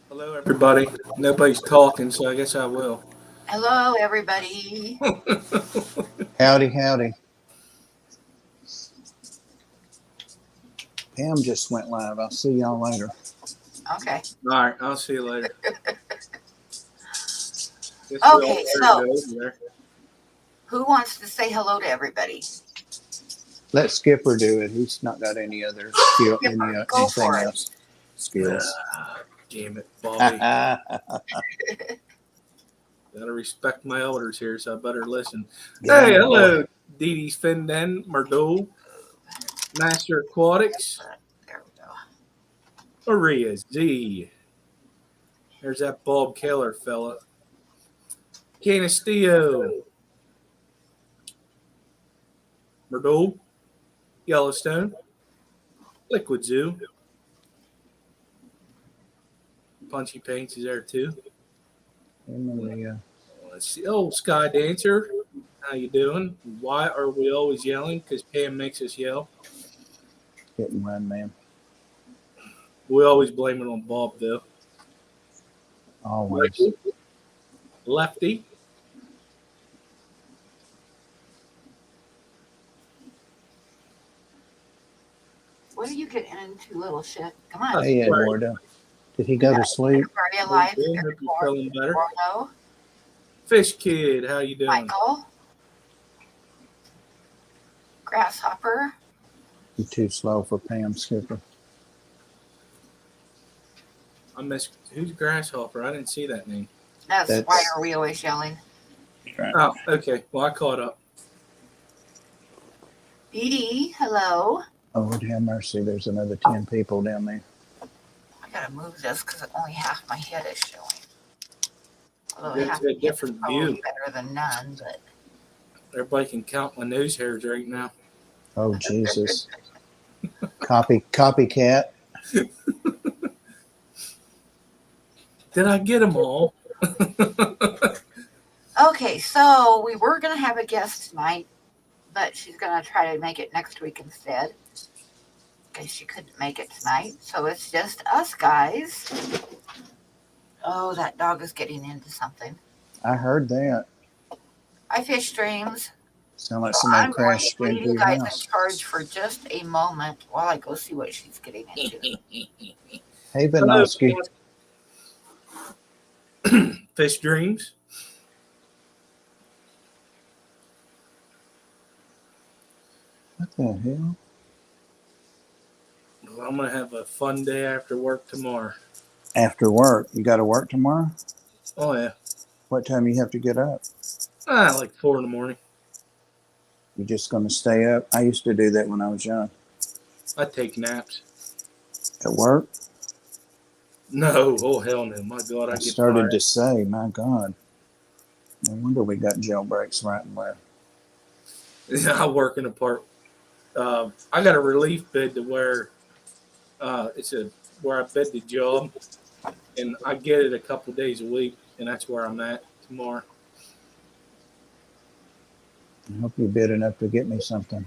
Hello, everybody. Nobody's talking, so I guess I will. Hello, everybody. Howdy, howdy. Pam just went live. I'll see y'all later. Okay. All right, I'll see you later. Okay, so who wants to say hello to everybody? Let Skipper do it. He's not got any other skill, Skipper, go anything for it. else. Skills. Damn it, Bobby. Gotta respect my elders here, so I better listen. Yeah, Hey, boy. hello, Dee Dee Finden, Murdo, Master Aquatics, There we go. Maria Z. There's that Bob Keller fella. Canastillo, Murdo, Yellowstone, Liquid Zoo, Punchy Paints is there too. Hey, Maria. Let's see. Oh, Sky Dancer, how you doing? Why are we always yelling? Because Pam makes us yell. Hit and run, man. We always blame it on Bob, though. Always. Lefty. What are you getting into, little shit? Come on. Hey, Eduardo. Did he go to sleep? Are you alive? Hope you're feeling better. Eduardo, Fish Kid, how you doing? Michael, Grasshopper, You're too slow for Pam, Skipper. I miss who's Grasshopper? I didn't see that name. That's why are we always yelling? Oh, okay. Well, I caught up. Dee Dee, hello. Oh, Lord have mercy. There's another 10 people down there. I gotta move this because only half my head is showing. Although It's half a my head is different probably view. better than none, but Everybody can count my nose hairs right now. Oh, Jesus. Copycat. Did I get them all? okay, so we were gonna have a guest tonight, but she's gonna try to make it next week instead. Because she couldn't make it tonight. So it's just us guys. Oh, that dog is getting into something. I heard that. Hi, Fish Streams. Sound like So somebody I'm going crashed to leave into you your guys in house. charge for just a moment while I go see what she's getting into. Hey, Vinosky. Fish Dreams. What the hell? Well, I'm going to have a fun day after work tomorrow. After work. You got to work tomorrow? Oh, yeah. What time you have to get up? Like 4 in the morning. You just going to stay up? I used to do that when I was young. I take naps. At work? No. Oh, hell no. My God, I get started tired. to say, my God. No wonder we got jailbreaks right and left. I work in a park. I got a relief bid to where where I bid the job, and I get it a couple of days a week, and that's where I'm at tomorrow. I hope you bid enough to get me something.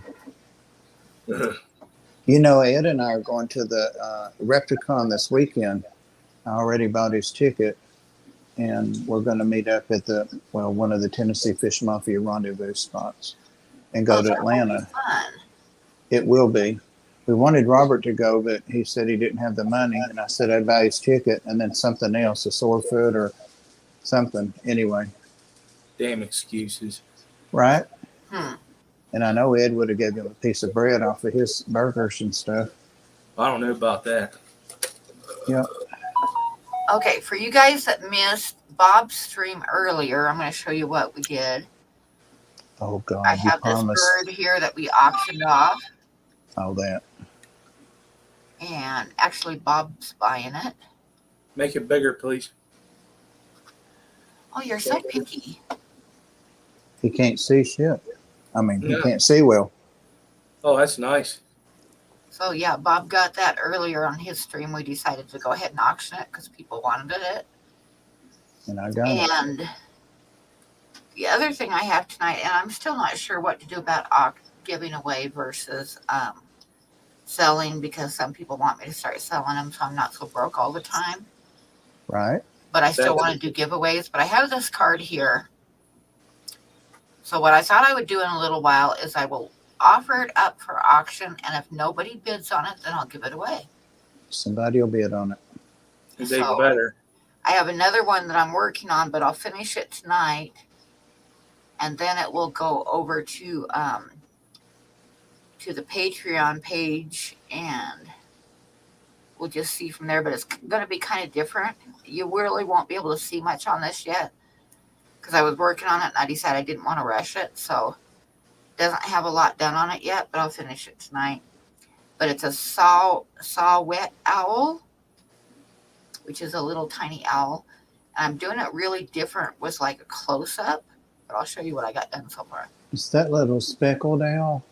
You know, Ed and I are going to the Repticon this weekend. I already bought his ticket, and we're going to meet up at one of the Tennessee Fish Mafia rendezvous spots and go to Atlanta. Fun. It will be. We wanted Robert to go, but he said he didn't have the money, and I said I'd buy his ticket and then something else, a sore foot or something. Anyway. Damn excuses. Right? And I know Ed would have given him a piece of bread off of his burgers and stuff. I don't know about that. Yep. Okay, for you guys that missed Bob's stream earlier, I'm going to show you what we did. Oh, God. I have this bird here that we auctioned off. Oh, that. And actually, Bob's buying it. Make it bigger, please. Oh, you're so picky. He can't see shit. I mean, he can't see well. Oh, that's nice. So, yeah, Bob got that earlier on his stream. We decided to go ahead and auction it because people wanted it. And I got it. And the other thing I have tonight, and I'm still not sure what to do about giving away versus selling, because some people want me to start selling them so I'm not so broke all the time. Right. But I still want to do giveaways. But I have this card here. So what I thought I would do in a little while is I will offer it up for auction, and if nobody bids on it, then I'll give it away. Somebody will bid on it. They So, better. I have another one that I'm working on, but I'll finish it tonight, and then it will go over to the Patreon page, and we'll just see from there. But it's going to be kind of different. You really won't be able to see much on this yet because I was working on it and I decided I didn't want to rush it. So it doesn't have a lot done on it yet, but I'll finish it tonight. But it's a saw-whet owl, which is a little tiny owl. And I'm doing it really different with like a close-up, but I'll show you what I got done so far. Is that little speckled owl?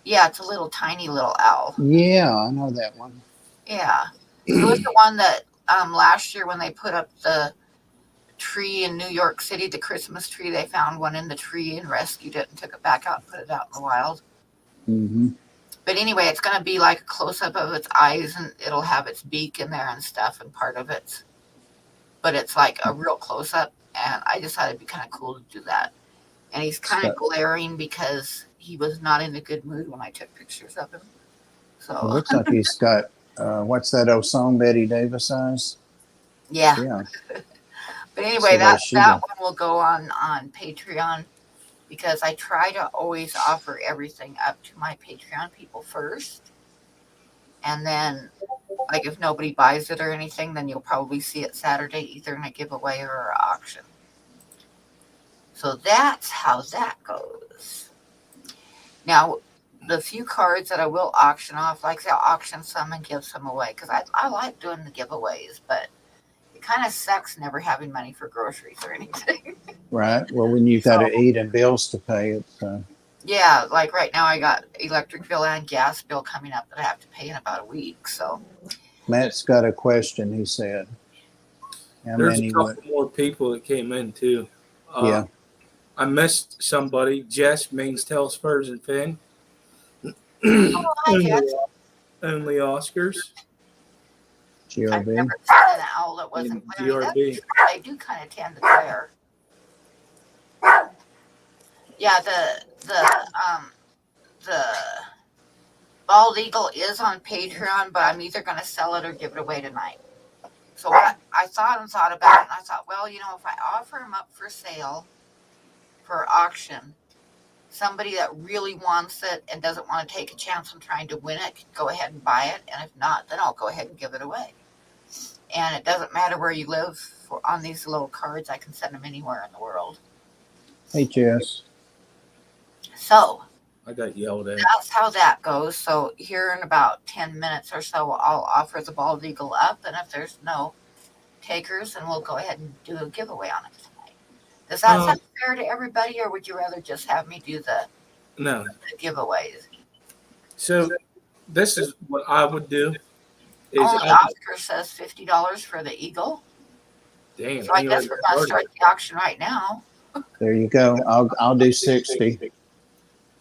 Yeah, it's a little tiny little owl. Yeah, I know that one. Yeah. It was the one that last year when they put up the tree in New York City, the Christmas tree, they found one in the tree and rescued it and took it back out and put it out in the wild. Mm-hmm. But anyway, it's going to be like a close-up of its eyes, and it'll have its beak in there and stuff, and part of it. But it's like a real close-up, and I decided it'd be kind of cool to do that. And he's kind of glaring because he was not in a good mood when I took pictures of him. So It looks like he's got, what's that old song Betty Davis eyes? yeah. Yeah. But anyway, So that one will go on Patreon, because I try to always offer everything up to my Patreon people first. And then, like, if nobody buys it or anything, then you'll probably see it Saturday, either in a giveaway or an auction. So that's how that goes. Now, the few cards that I will auction off, like I'll auction some and give some away, because I like doing the giveaways, but it kind of sucks never having money for groceries or anything. Right. Well, when you've got to eat and bills to pay, it's Yeah, like right now I got electric bill and gas bill coming up that I have to pay in about a week. So Matt's got a question, he said. How There's many a couple more people that came in too. Yeah. I missed somebody. Jess means Tell Spurs and Finn. hi, Jess. Only Oscars. I've GRB? never seen an owl that wasn't And glaring. GRB. They do kind of tend to glare. Yeah, the bald eagle is on Patreon, but I'm either going to sell it or give it away tonight. So what I thought about it, and I thought, well, if I offer them up for sale for auction, somebody that really wants it and doesn't want to take a chance on trying to win it can go ahead and buy it, and if not, then I'll go ahead and give it away. And it doesn't matter where you live. On these little cards, I can send them anywhere in the world. Hey, Jess. So I got yelled at. that's how that goes. So here in about 10 minutes or so, I'll offer the bald eagle up, and if there's no takers, then we'll go ahead and do a giveaway on it tonight. Does that sound fair to everybody, or would you rather just have me do the giveaways? So this is what I would do. Is Only Oscar says $50 for the eagle. Damn. So I guess we're going to start the auction right now. There you go. I'll do 60.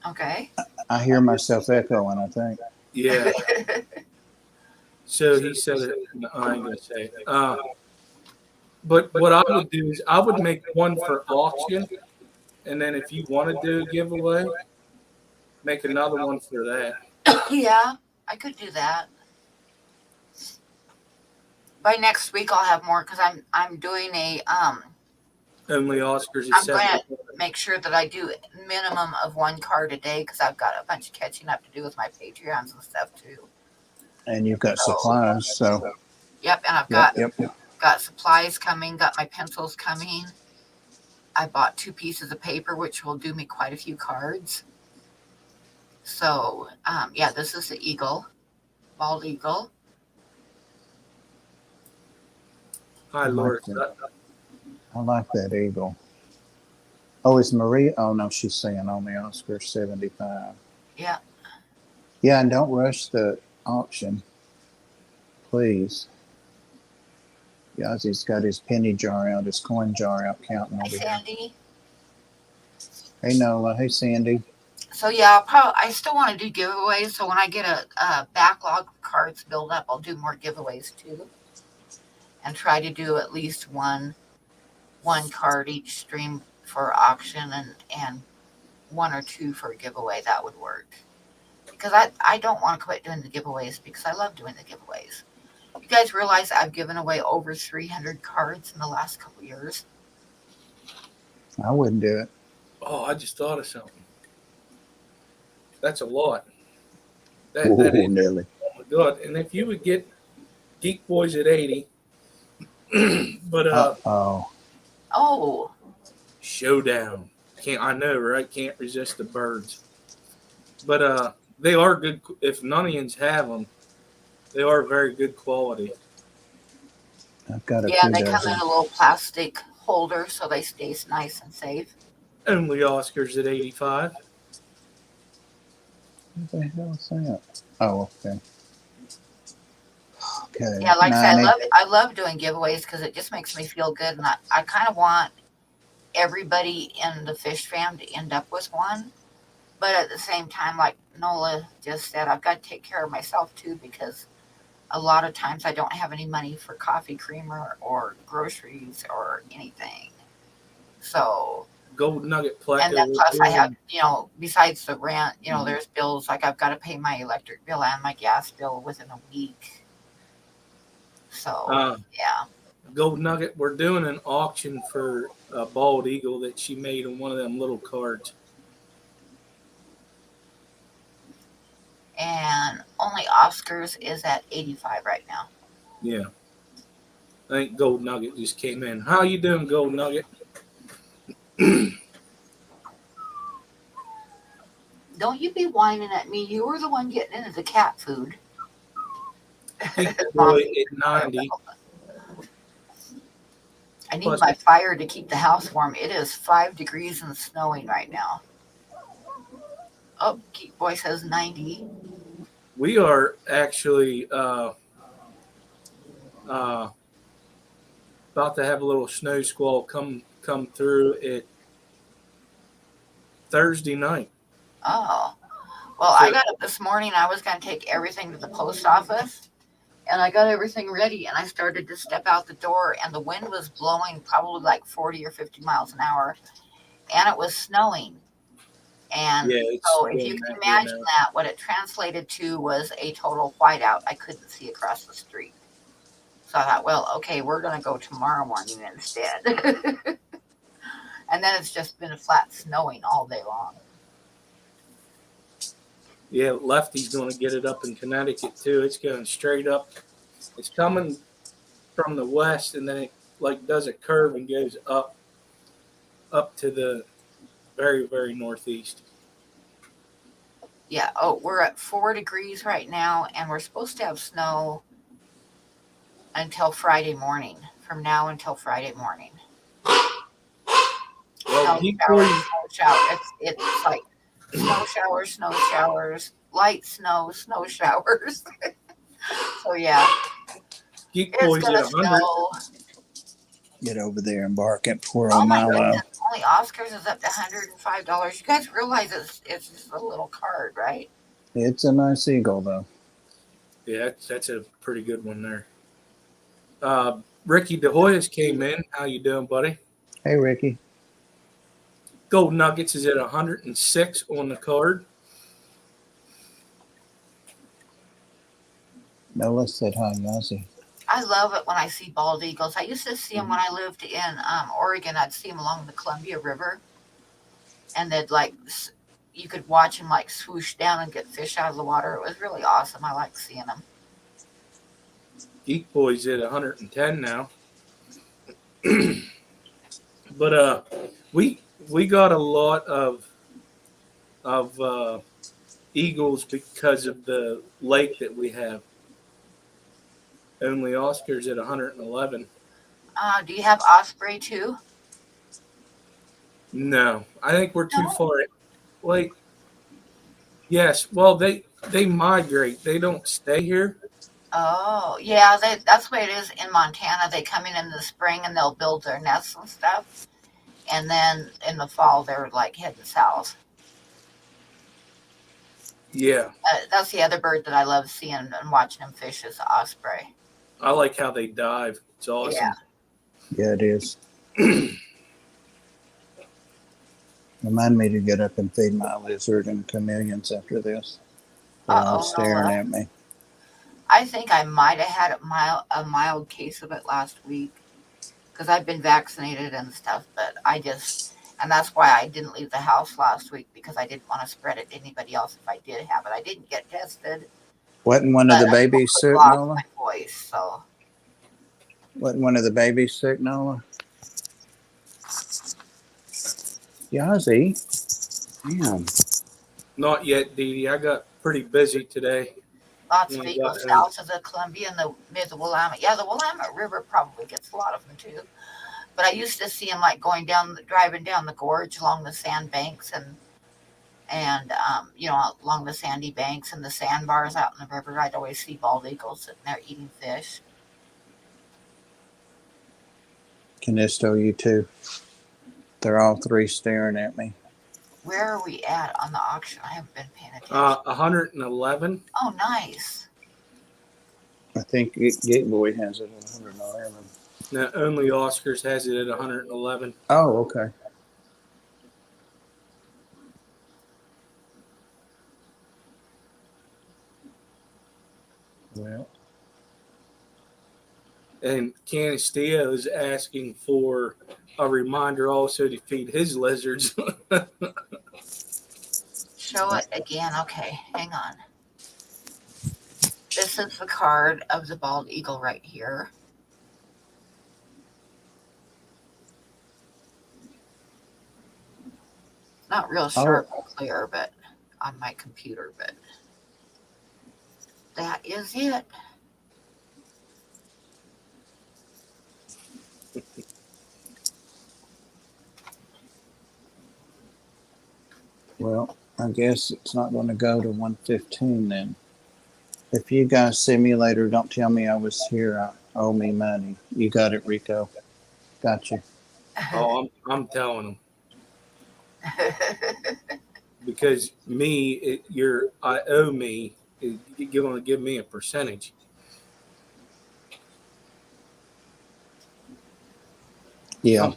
Okay. I hear myself echoing, I think. Yeah. So he said it. No, I ain't gonna say it. But what I would do is I would make one for auction, and then if you want to do a giveaway, make another one for that. Yeah, I could do that. By next week, I'll have more, because I'm doing a Only Oscars is I'm going separate. to make sure that I do minimum of one card a day, because I've got a bunch of catching up to do with my Patreons and stuff too. And you've got supplies, so. Yep, and I've got Yep. got supplies coming, got my pencils coming. I bought 2 pieces of paper, which will do me quite a few cards. So, yeah, this is the eagle, bald eagle. Hi, Lord. I like that eagle. Oh, is Maria? Oh, no, she's saying on the Oscar 75. Yeah. Yeah, and don't rush the auction, please. Yazi's got his penny jar out, his coin jar out, counting Hi, over here. Sandy. Hey, Nola. Hey, Sandy. So yeah, I still want to do giveaways. So when I get a backlog of cards build up, I'll do more giveaways too, and try to do at least one card each stream for auction, and one or two for a giveaway. That would work, because I don't want to quit doing the giveaways because I love doing the giveaways. You guys realize I've given away over 300 cards in the last couple years? I wouldn't do it. Oh, I just thought of something. That's a lot. That Oh, is, Nelly. oh my God. And if you would get Geek Boys at 80, but Oh, Oh, Showdown. I know, right? Can't resist the birds. But they are good. If Nunians have them, they are very good quality. I've got a yeah, few they come dozen. in a little plastic holder so they stay nice and safe. Only Oscars at 85. What the hell is that? Oh, okay. Okay. Yeah, like I said, 90. I love doing giveaways because it just makes me feel good, and I kind of want everybody in the fish fam to end up with one. But at the same time, like Nola just said, I've got to take care of myself too, because a lot of times I don't have any money for coffee creamer or groceries or anything. So, Gold Nugget and Platinum. then plus I have, besides the rent, there's bills, like I've got to pay my electric bill and my gas bill within a week. So, yeah. Gold Nugget, we're doing an auction for a bald eagle that she made on one of them little cards. And only Oscars is at 85 right now. Yeah. I think Gold Nugget just came in. How you doing, Gold Nugget? Don't you be whining at me. You were the one getting into the cat food. Geek Boy at 90. I need my fire to keep the house warm. It is 5 degrees and snowing right now. Oh, Geek Boy says 90. We are actually about to have a little snow squall come through it Thursday night. Oh. Well, I got up this morning. I was going to take everything to the post office, and I got everything ready, and I started to step out the door, and the wind was blowing probably like 40 or 50 miles an hour, and it was snowing. And so if you can imagine that, what it translated to was a total whiteout. I couldn't see across the street. So I thought, well, okay, we're going to go tomorrow morning instead. And then it's just been a flat snowing all day long. Yeah, Lefty's going to get it up in Connecticut too. It's going straight up. It's coming from the west, and then it like does a curve and goes up to the very, very northeast. Yeah. Oh, we're at 4 degrees right now, and we're supposed to have snow until Friday morning. From now until Friday morning. Well, snow showers. It's like snow showers, light snow showers. So yeah, Geek it's Boys gonna at 100. snow. Get over there and bark at poor Oh old my Milo. goodness! Only Oscars is up to $105. You guys realize it's just a little card, right? It's a nice eagle, though. Yeah, that's a pretty good one there. Ricky DeHoyas came in. How you doing, buddy? Hey, Ricky. Gold Nuggets is at 106 on the card. Nola said hi, Yazzie. I love it when I see bald eagles. I used to see them when I lived in Oregon. I'd see them along the Columbia River, and they'd you could watch them like swoosh down and get fish out of the water. It was really awesome. I like seeing them. Geek Boys at 110 now. But we got a lot of eagles because of the lake that we have. Only Oscar's at 111. Do you have osprey too? No, I think we're too far. Like, yes, well they migrate. They don't stay here. Oh, yeah, that's the way it is in Montana. They come in the spring and they'll build their nests and stuff. And then in the fall, they're like heading south. Yeah, That's the other bird that I love seeing and watching them fish is the osprey. I like how they dive. It's awesome. Yeah, it is. Remind me to get up and feed my lizard and chameleons after this. They're all staring Nola. at me. I think I might have had a mild case of it last week because I've been vaccinated and stuff, but and that's why I didn't leave the house last week because I didn't want to spread it to anybody else if I did have it. I didn't get tested. Wasn't one of the babies sick, lost Nola? my voice, so. Wasn't one of the babies sick, Nola? Yazzie. Damn. Not yet, Dee Dee. I got pretty busy today. Lots Yeah, of eagles got- south of the Columbia and the Willamette. Yeah, the Willamette River probably gets a lot of them too. But I used to see them like driving down the gorge along the sand banks and along the sandy banks and the sandbars out in the river. I'd always see bald eagles sitting there eating fish. Canisto, you too. They're all three staring at me. Where are we at on the auction? I haven't been paying attention. 111. Oh, nice. I think Gate Boy has it at 111. Now, only Oscars has it at 111. Oh, okay. Well, And Canisteo is asking for a reminder also to feed his lizards. Show it again. Okay, hang on. This is the card of the bald eagle right here. Not real sharp and clear, but on my computer, but that is it. well, I guess it's not going to go to 115 then. If you guys see me later, don't tell me I was here. Owe me money. You got it, Rico. Got you. Oh, I'm telling him. Because I owe me, you're going to give me a percentage. Yeah,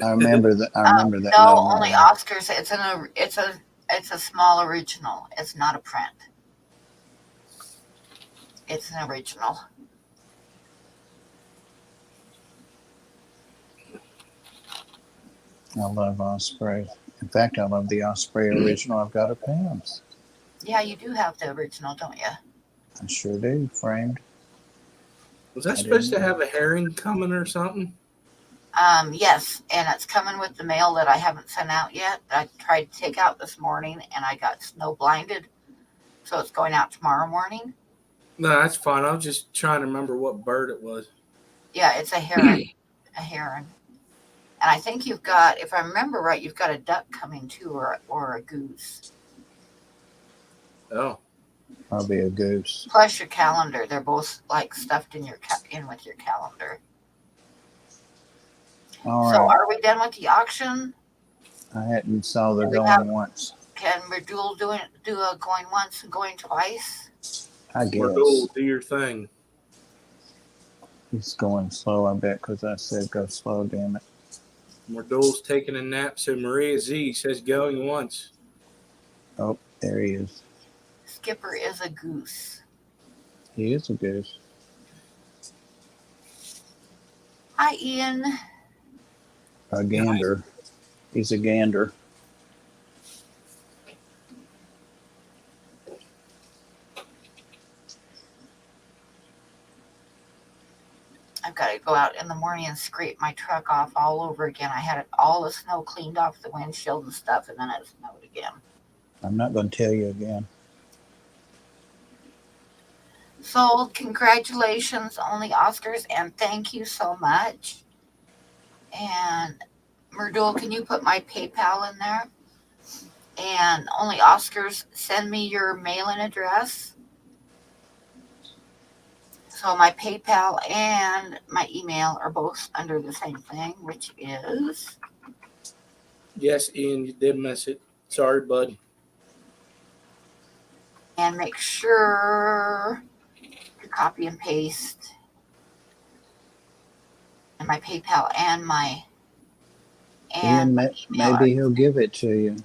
I remember that. I remember that. No, little only one. Oscars. It's a small original. It's not a print. It's an original. I love Osprey. In fact, I love the Osprey original. I've got a Pam's. Yeah, you do have the original, don't you? I sure do. Framed. Was I supposed to have a herring coming or something? Yes, and it's coming with the mail that I haven't sent out yet. I tried to take out this morning, and I got snow blinded, so it's going out tomorrow morning. No, that's fine. I was just trying to remember what bird it was. Yeah, it's a heron. A heron. And I think you've got, if I remember right, you've got a duck coming too, or a goose. Oh, Probably a goose. Plus your calendar. They're both like stuffed in in with your calendar. All So right. are we done with the auction? I hadn't saw the We going have- once. Can Merdul do a going once and going twice? I guess. Merdul, do your thing. He's going slow, I bet, because I said go slow, damn it. Merdul's taking a nap, so Maria Z says going once. Oh, there he is. Skipper is a goose. He is a goose. Hi, Ian. A gander. He's a gander. I've got to go out in the morning and scrape my truck off all over again. I had all the snow cleaned off the windshield and stuff, and then it snowed again. I'm not going to tell you again. So, congratulations on the Oscars, and thank you so much. And Merdul, can you put my PayPal in there? And only Oscars, send me your mailing address. So my PayPal and my email are both under the same thing, which is Yes, Ian, you did miss it. Sorry, bud. and make sure to copy and paste and my PayPal and my Ian, email. maybe he'll give it to you.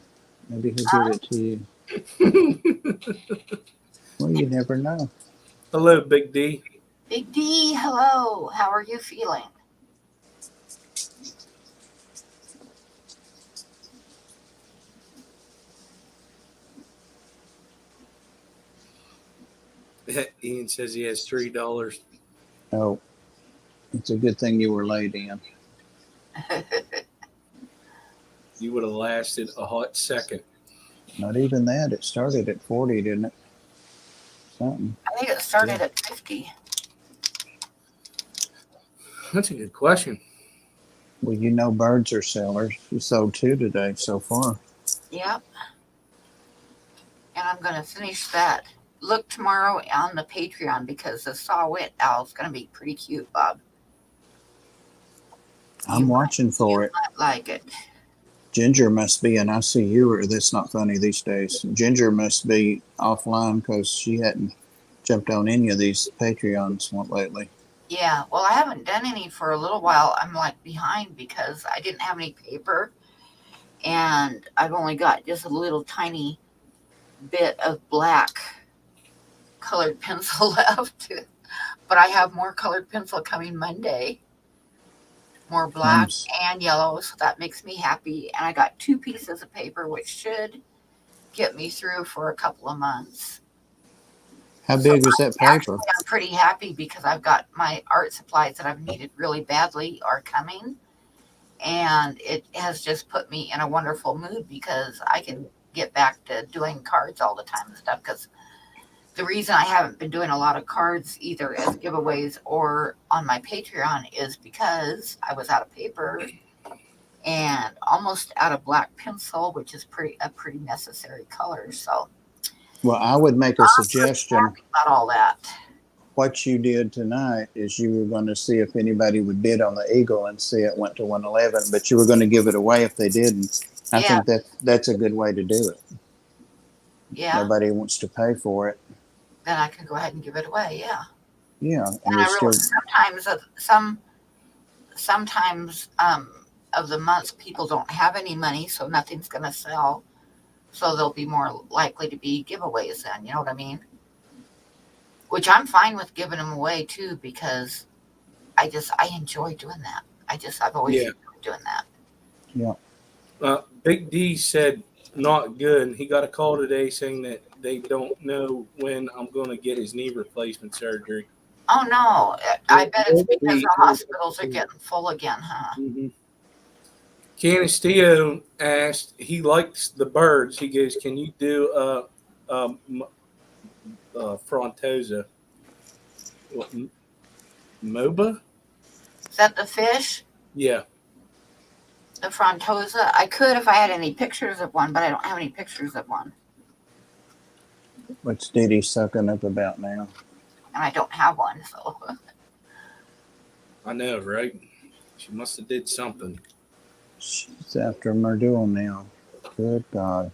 Maybe he'll give it to you. Well, you never know. Hello, Big D. Big D, hello. How are you feeling? Ian says he has $3. Oh, it's a good thing you were late, Ian. You would have lasted a hot second. Not even that. It started at 40, didn't it? Something. I think it started at 50. That's a good question. Well, you know birds are sellers. You sold 2 today so far. Yep. And I'm going to finish that. Look tomorrow on the Patreon because the saw-whet owl is going to be pretty cute, Bob. I'm watching for it. I like it. Ginger must be in ICU, or that's not funny these days. Ginger must be offline because she hadn't jumped on any of these Patreons lately. Yeah, well, I haven't done any for a little while. I'm like behind because I didn't have any paper, and I've only got just a little tiny bit of black colored pencil left. But I have more colored pencil coming Monday, more black and yellow, so that makes me happy. And I got 2 pieces of paper, which should get me through for a couple of months. How big is that paper? Actually, I'm pretty happy because I've got my art supplies that I've needed really badly are coming. And it has just put me in a wonderful mood because I can get back to doing cards all the time and stuff. Because the reason I haven't been doing a lot of cards either as giveaways or on my Patreon is because I was out of paper and almost out of black pencil, which is a pretty necessary color. So, well, I would make a suggestion. About all that. What you did tonight is you were going to see if anybody would bid on the Eagle and see it went to 111, but you were going to give it away if they didn't. I think that's a good way to do it. Yeah. Nobody wants to pay for it. Then I can go ahead and give it away. Yeah. Yeah. And I realize sometimes of the months people don't have any money, so nothing's going to sell. So they'll be more likely to be giveaways then, you know what I mean? Which I'm fine with giving them away too, because I enjoy doing that. I've always enjoyed doing that. Yeah. Big D said not good. He got a call today saying that they don't know when I'm going to get his knee replacement surgery. Oh no, I bet it's because the hospitals are getting full again, huh? Mm-hmm. Canisteo asked, he likes the birds. He goes, can you do Frontosa? What, MOBA? Is that the fish? Yeah. The Frontosa? I could if I had any pictures of one, but I don't have any pictures of one. What's Diddy sucking up about now? And I don't have one, so. I know, right? She must have did something. She's after Merdul now. Good God.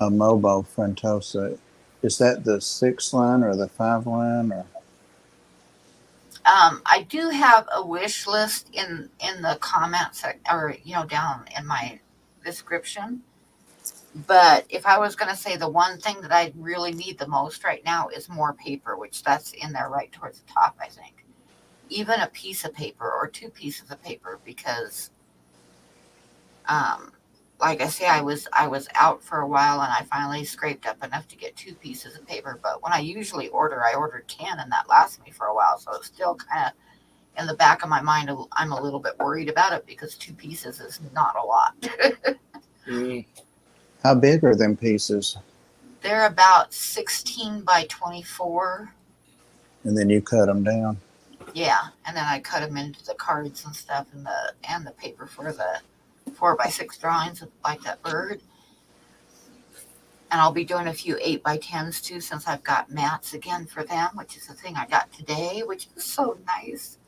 A Mobo Frontosa. Is that the 6 line or the 5 line? Or? I do have a wish list in the comments or, down in my description. But if I was going to say the one thing that I really need the most right now is more paper, which that's in there right towards the top, I think. Even a piece of paper or 2 pieces of paper because, like I say, I was out for a while and I finally scraped up enough to get 2 pieces of paper. But when I usually I ordered 10 and that lasts me for a while. So it's still kind of in the back of my mind. I'm a little bit worried about it because 2 pieces is not a lot. How big are them pieces? They're about 16 by 24. And then you cut them down. Yeah, and then I cut them into the cards and stuff, and the paper for the 4x6 drawings like that bird. And I'll be doing a few 8x10s too, since I've got mats again for them, which is the thing I got today, which is so nice.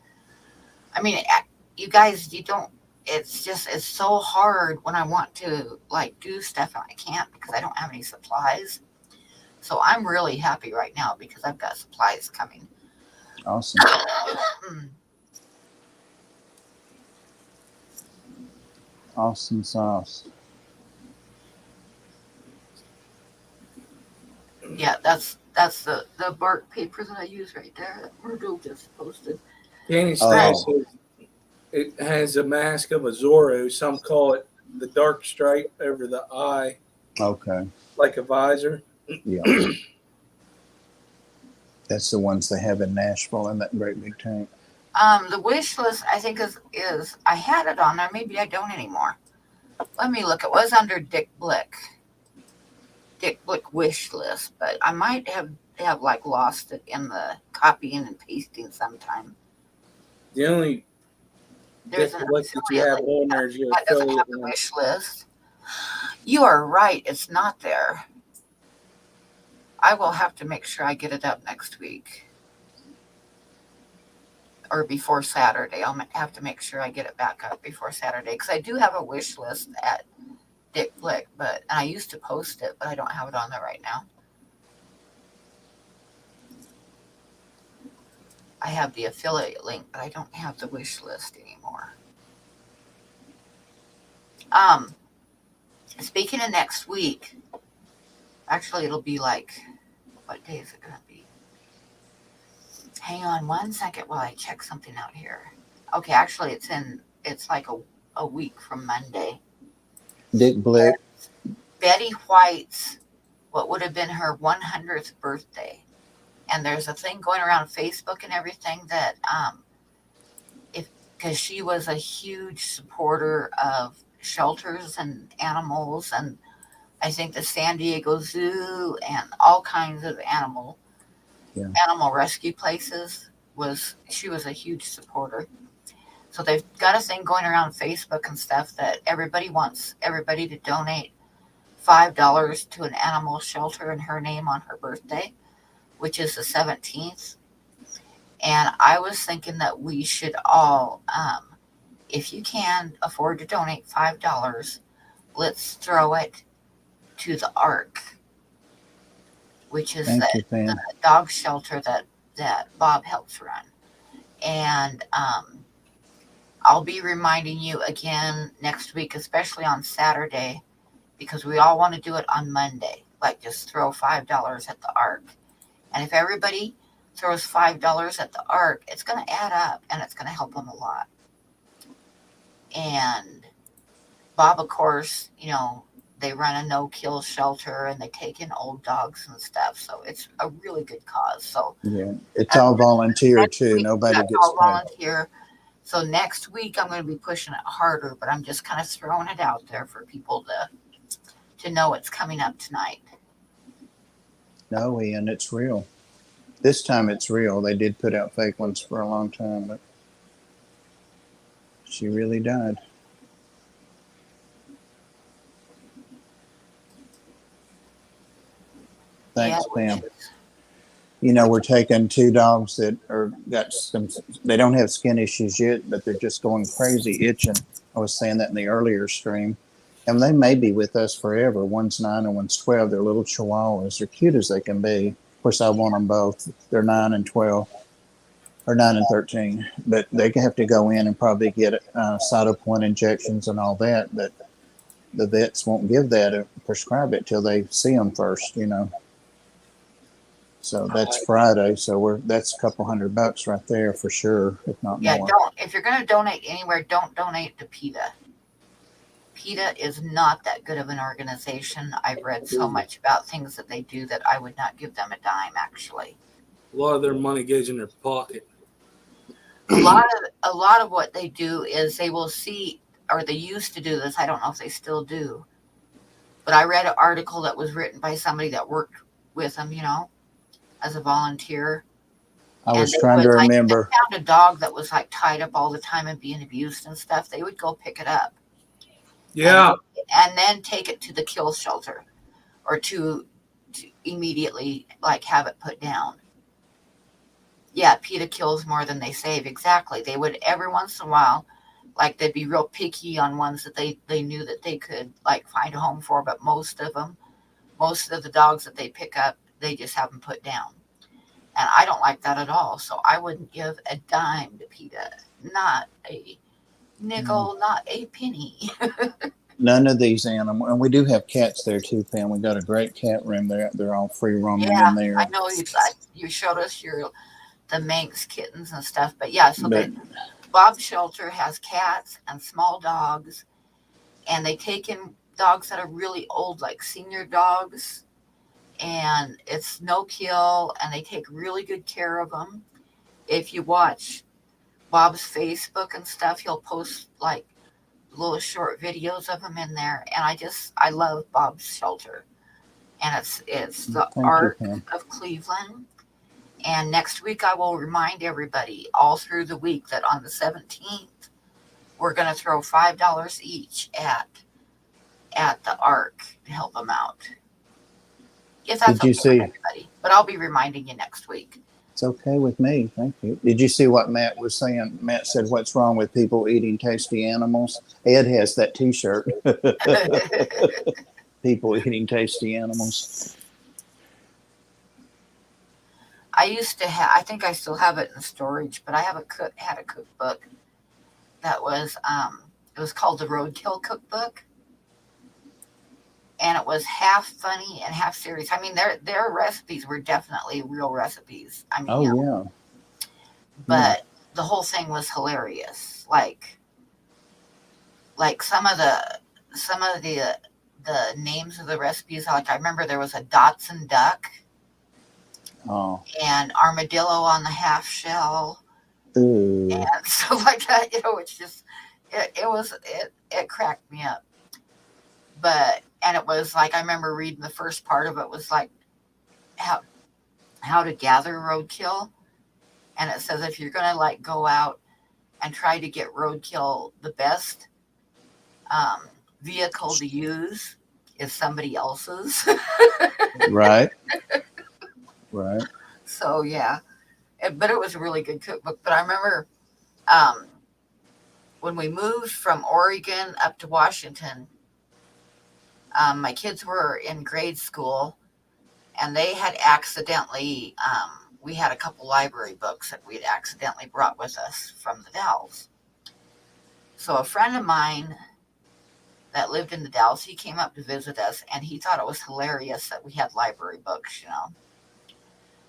I mean, you guys, you don't it's so hard when I want to like do stuff and I can't because I don't have any supplies. So I'm really happy right now because I've got supplies coming. Awesome. Awesome sauce. Yeah, that's the bark paper that I use right there that Myrtle just posted. Danny Oh. Stash says it has a mask of a Zorro. Some call it the dark stripe over the eye, Okay. like a visor. Yeah. That's the ones they have in Nashville in that great big tank. The wish list I think is I had it on there. Maybe I don't anymore. Let me look. It was under dickblick wish list, but I might have like lost it in the copying and pasting sometime. The only There's an dickblick that you affiliate have link on there is your that doesn't affiliate have the link. wish list. You are right. It's not there. I will have to make sure I get it up next week or before Saturday. I'll have to make sure I get it back up before Saturday because I do have a wish list at Dick Blick, and I used to post it, but I don't have it on there right now. I have the affiliate link, but I don't have the wish list anymore. Speaking of next week, actually it'll be like, what day is it going to be? Hang on one second while I check something out here. Okay, actually it's like a week from Monday. Dick Blick. Betty White's, what would have been her 100th birthday. And there's a thing going around Facebook and everything that, because she was a huge supporter of shelters and animals, and I think the San Diego Zoo and all kinds of animal rescue places she was a huge supporter. So they've got a thing going around Facebook and stuff that everybody wants everybody to donate $5 to an animal shelter in her name on her birthday, which is the 17th. And I was thinking that we should all, if you can afford to donate $5, let's throw it to the Ark, which is the dog shelter that Bob helps run. And I'll be reminding you again next week, especially on Saturday, because we all want to do it on Monday. Like just throw $5 at the Ark. And if everybody throws $5 at the Ark, it's going to add up and it's going to help them a lot. And Bob, of course, they run a no-kill shelter and they take in old dogs and stuff. So it's a really good cause. So yeah, it's all volunteer too. Nobody gets all paid. Volunteer. So next week I'm going to be pushing it harder, but I'm just kind of throwing it out there for people to know it's coming up tonight. No, Ian, it's real. This time it's real. They did put out fake ones for a long time, but she really died. Thanks, Pam. We're taking 2 dogs that they don't have skin issues yet, but they're just going crazy itching. I was saying that in the earlier stream. And they may be with us forever. One's 9 and one's 12. They're little chihuahuas. They're cute as they can be. Of course, I want them both. They're 9 and 12, or 9 and 13. But they have to go in and probably get cytopoint injections and all that. But the vets won't give that or prescribe it till they see them first, So that's Friday. So that's a couple $100 right there for sure, if not more. If you're going to donate anywhere, don't donate to PETA. PETA is not that good of an organization. I've read so much about things that they do that I would not give them a dime, actually. A lot of their money goes in their pocket. A lot of what they do is they will see, or they used to do this, I don't know if they still do, but I read an article that was written by somebody that worked with them, as a volunteer. I was trying to remember. If they found a dog that was like tied up all the time and being abused and stuff, they would go pick it up. Yeah. And then take it to the kill shelter or to immediately like have it put down. Yeah, PETA kills more than they save. Exactly. They would every once in a while like they'd be real picky on ones that they knew that they could like find a home for, but most of the dogs that they pick up, they just have them put down. And I don't like that at all. So I wouldn't give a dime to PETA. Not a nickel, not a penny. None of these animals, and we do have cats there too, Pam. We got a great cat room there. They're all free roaming in there. I know you showed us the Manx kittens and stuff, but yeah, so Bob's shelter has cats and small dogs, and they take in dogs that are really old, like senior dogs, and it's no kill, and they take really good care of them. If you watch Bob's Facebook and stuff, he'll post like little short videos of them in there, and I love Bob's shelter, and it's the Art of Cleveland. And next week I will remind everybody all through the week that on the 17th we're going to throw $5 each at the Ark to help them out. If that's okay with everybody, but I'll be reminding you next week. It's okay with me. Thank you. Did you see what Matt was saying? Matt said, "What's wrong with people eating tasty animals?" Ed has that T-shirt. People eating tasty animals. I used to have, I think I still have it in storage, but I had a cookbook that was, it was called the Roadkill Cookbook. And it was half funny and half serious. I mean, their recipes were definitely real recipes. I mean, but the whole thing was hilarious. Like some of the names of the recipes. Like I remember there was a Dotson duck. Oh. And armadillo on the half shell. Ooh. And stuff like that. You know, it's just it cracked me up. And it was like, I remember reading the first part of it was like how to gather roadkill. And it says if you're going to like go out and try to get roadkill, the best vehicle to use is somebody else's. Right. Right. So, yeah. But it was a really good cookbook. But I remember when we moved from Oregon up to Washington, my kids were in grade school, and they had accidentally, we had a couple library books that we had accidentally brought with us from the Dalles. So a friend of mine that lived in the Dalles, he came up to visit us, and he thought it was hilarious that we had library books, you know.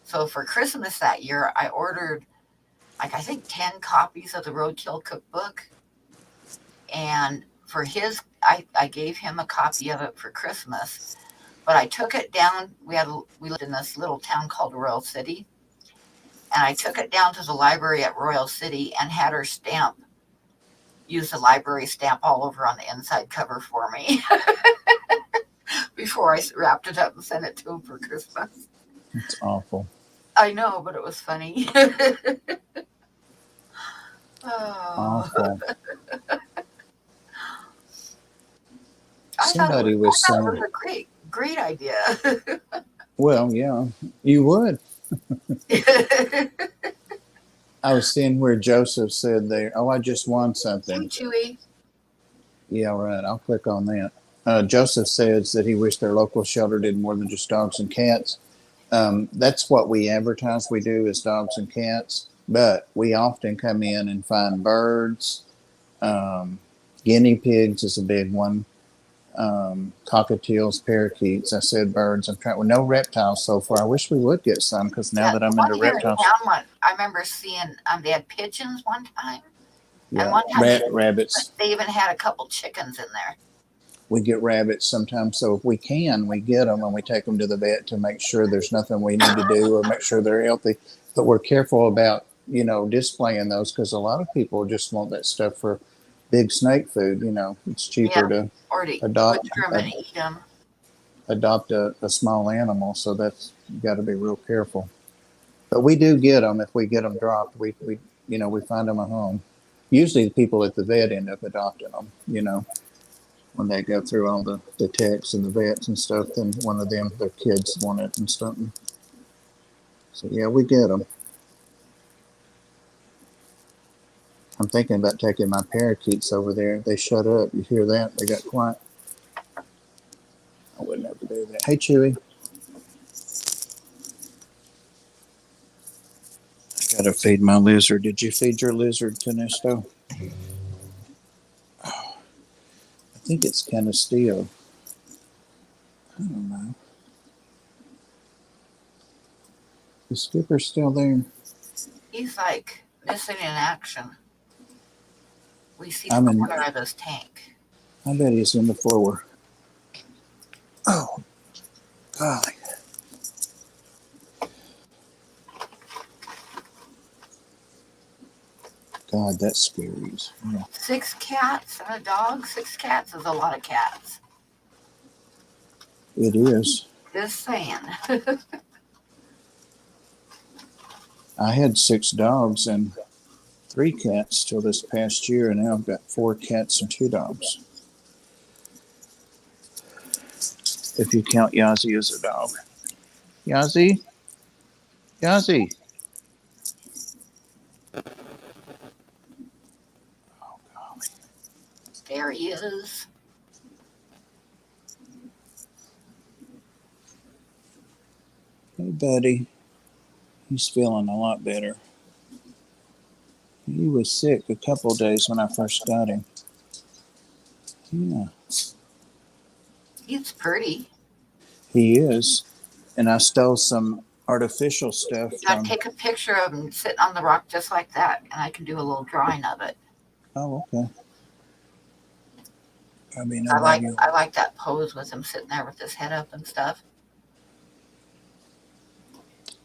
So for Christmas that year, I ordered, like, I think 10 copies of the Roadkill Cookbook, and for his, I gave him a copy of it for Christmas, but I took it down. We lived in this little town called Royal City, and I took it down to the library at Royal City and had her use the library stamp all over on the inside cover for me before I wrapped it up and sent it to him for Christmas. It's awful. I know, but it was funny. Awful. I thought it was a great idea. Well, yeah, you would. I was seeing where Joseph said there, "Oh, I just won something." Hey, Chewy. Yeah, right. I'll click on that. Joseph says that he wished their local shelter did more than just dogs and cats. That's what we advertise we do is dogs and cats, but we often come in and find birds. Guinea pigs is a big one. Cockatiels, parakeets. I said birds. No reptiles so far. I wish we would get some because now that I'm into reptiles. I remember seeing they had pigeons one time. Yeah, and one time rabbits. They even had a couple chickens in there. We get rabbits sometimes, so if we can, we get them and we take them to the vet to make sure there's nothing we need to do or make sure they're healthy. But we're careful about, displaying those because a lot of people just want that stuff for big snake food. It's cheaper to adopt a small animal, so that's you got to be real careful. But we do get them if we get them dropped. We find them a home. Usually, the people at the vet end up adopting them. When they go through all the techs and the vets and stuff, then one of them, their kids want it and something. So yeah, we get them. I'm thinking about taking my parakeets over there. They shut up. You hear that? They got quiet. I would never do that. Hey, Chewy. Gotta feed my lizard. Did you feed your lizard, Canesto? Oh, I think it's Canestio. I don't know. The skipper's still there. He's like missing in action. We see I'm the in. corner of his tank. I bet he's in the floor. Oh, golly. God, that's scary. Yeah. 6 cats and a dog. 6 cats is a lot of cats. It is. Just saying. I had 6 dogs and 3 cats till this past year, and now I've got 4 cats and 2 dogs. If you count Yazzie as a dog. Yazzie? Yazzie? Oh, golly. There he is. Hey, buddy. He's feeling a lot better. He was sick a couple of days when I first got him. Yeah, He's pretty. he is. And I stole some artificial stuff You gotta from. take a picture of him sitting on the rock just like that, and I can do a little drawing of it. Oh, okay. Probably I like nobody. I like that pose with him sitting there with his head up and stuff.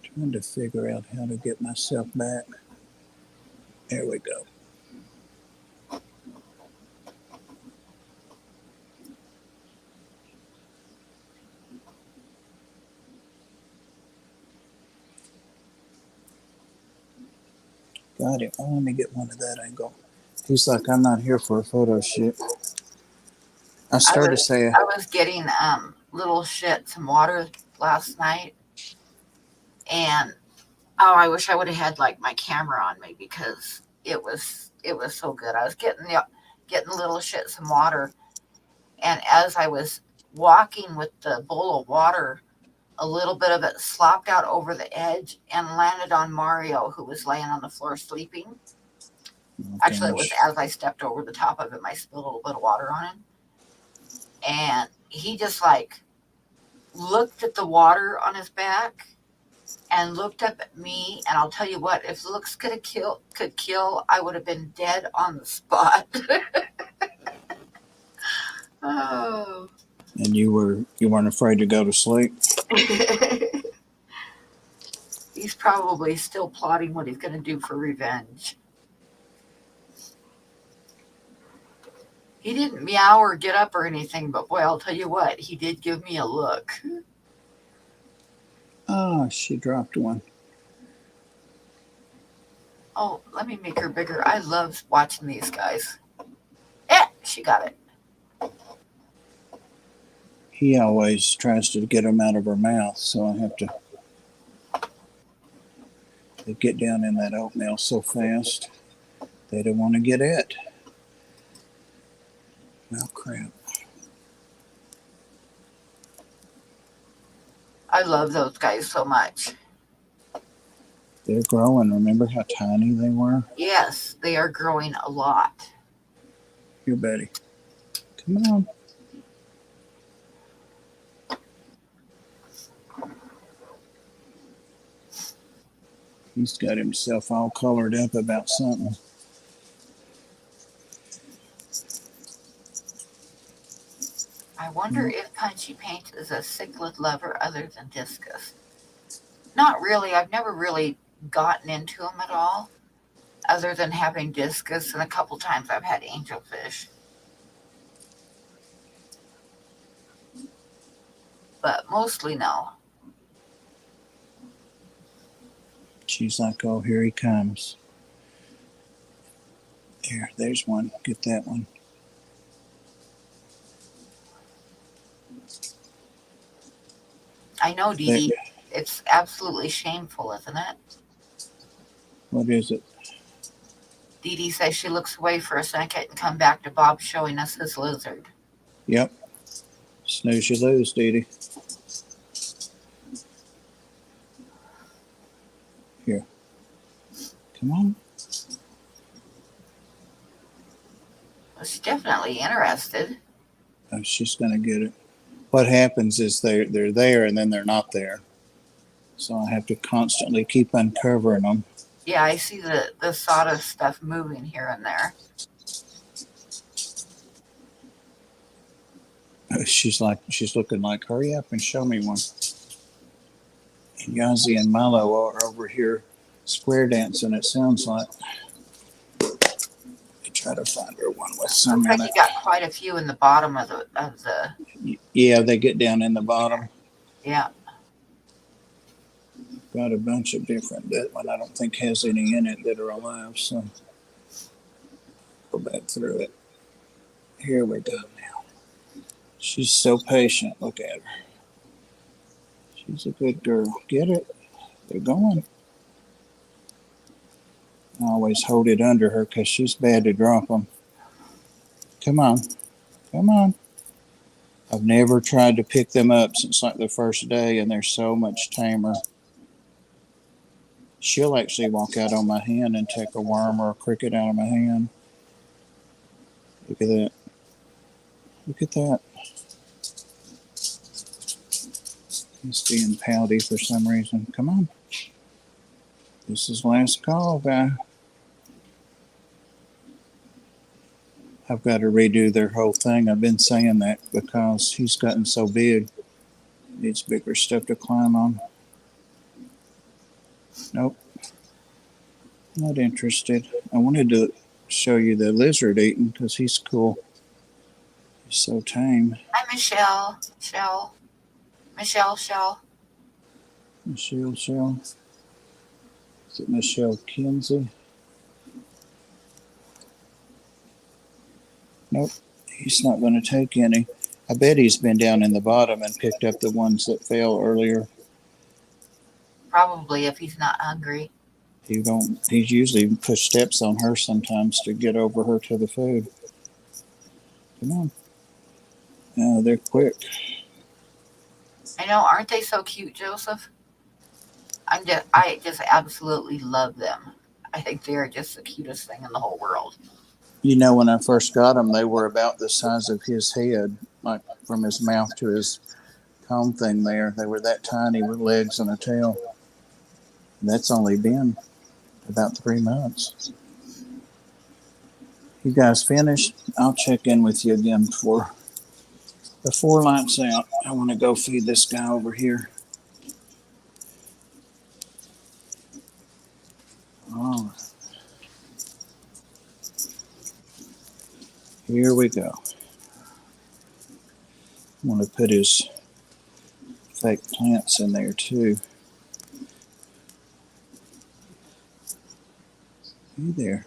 Trying to figure out how to get myself back. There we go. Got it. Oh, let me get one of that angle. He's like, I'm not here for a photo shoot. I started to say, I was getting little shit some water last night, and oh, I wish I would have had like my camera on me because it was so good. I was getting little shit some water, and as I was walking with the bowl of water, a little bit of it slopped out over the edge and landed on Mario, who was laying on the floor sleeping. oh, Actually, it was gosh. as I stepped over the top of him, I spilled a little bit of water on him. And he just like looked at the water on his back and looked up at me. And I'll tell you what, if looks could kill, I would have been dead on the spot. Oh. And you weren't afraid to go to sleep? He's probably still plotting what he's going to do for revenge. He didn't meow or get up or anything, but boy, I'll tell you what, he did give me a look. Oh, she dropped one. Oh, let me make her bigger. I love watching these guys. She got it. He always tries to get them out of her mouth, so I have to. They get down in that oatmeal so fast, they don't want to get it. Oh, crap. I love those guys so much. They're growing. Remember how tiny they were? Yes, they are growing a lot. Here, Betty. Come on. He's got himself all colored up about something. I wonder if Punchy Paint is a cichlid lover other than discus. Not really. I've never really gotten into them at all, other than having discus, and a couple times I've had angelfish. But mostly no. She's like, oh, here he comes. There's one. Get that one. I know, Dee Dee. It's absolutely shameful, isn't it? What is it? Dee Dee says she looks away for a second and come back to Bob showing us his lizard. Yep. Snooze, you lose, Dee Dee. Here. Come on. Well, she's definitely interested. Oh, she's going to get it. What happens is they're there and then they're not there. So I have to constantly keep uncovering them. Yeah, I see the sawdust stuff moving here and there. She's looking like, hurry up and show me one. And Yazi and Milo are over here square dancing, it sounds like. Try to find her one with some Looks in like it. you got quite a few in the bottom of the. Yeah, they get down in the bottom. Yeah. Got a bunch of different. That one I don't think has any in it that are alive. So go back through it. Here we go now. She's so patient. Look at her. She's a good girl. Get it? They're going. I always hold it under her because she's bad to drop them. Come on. Come on. I've never tried to pick them up since like the first day, and they're so much tamer. She'll actually walk out on my hand and take a worm or a cricket out of my hand. Look at that. Look at that. He's being pouty for some reason. Come on. This is last call, guy. I've got to redo their whole thing. I've been saying that because he's gotten so big. Needs bigger stuff to climb on. Nope. Not interested. I wanted to show you the lizard eating because he's cool. He's so tame. Hi, Michelle. Michelle. Michelle. Is it Michelle Kinsey? Nope. He's not going to take any. I bet he's been down in the bottom and picked up the ones that fell earlier. Probably if he's not hungry. He's usually push steps on her sometimes to get over her to the food. Come on. Oh, they're quick. I know, aren't they so cute, Joseph? I just absolutely love them. I think they're just the cutest thing in the whole world. You know, when I first got them, they were about the size of his head, like from his mouth to his comb thing there. They were that tiny with legs and a tail. And that's only been about 3 months. You guys finished? I'll check in with you again before lights out. I want to go feed this guy over here. Oh. Here we go. I want to put his fake plants in there too. Hey there.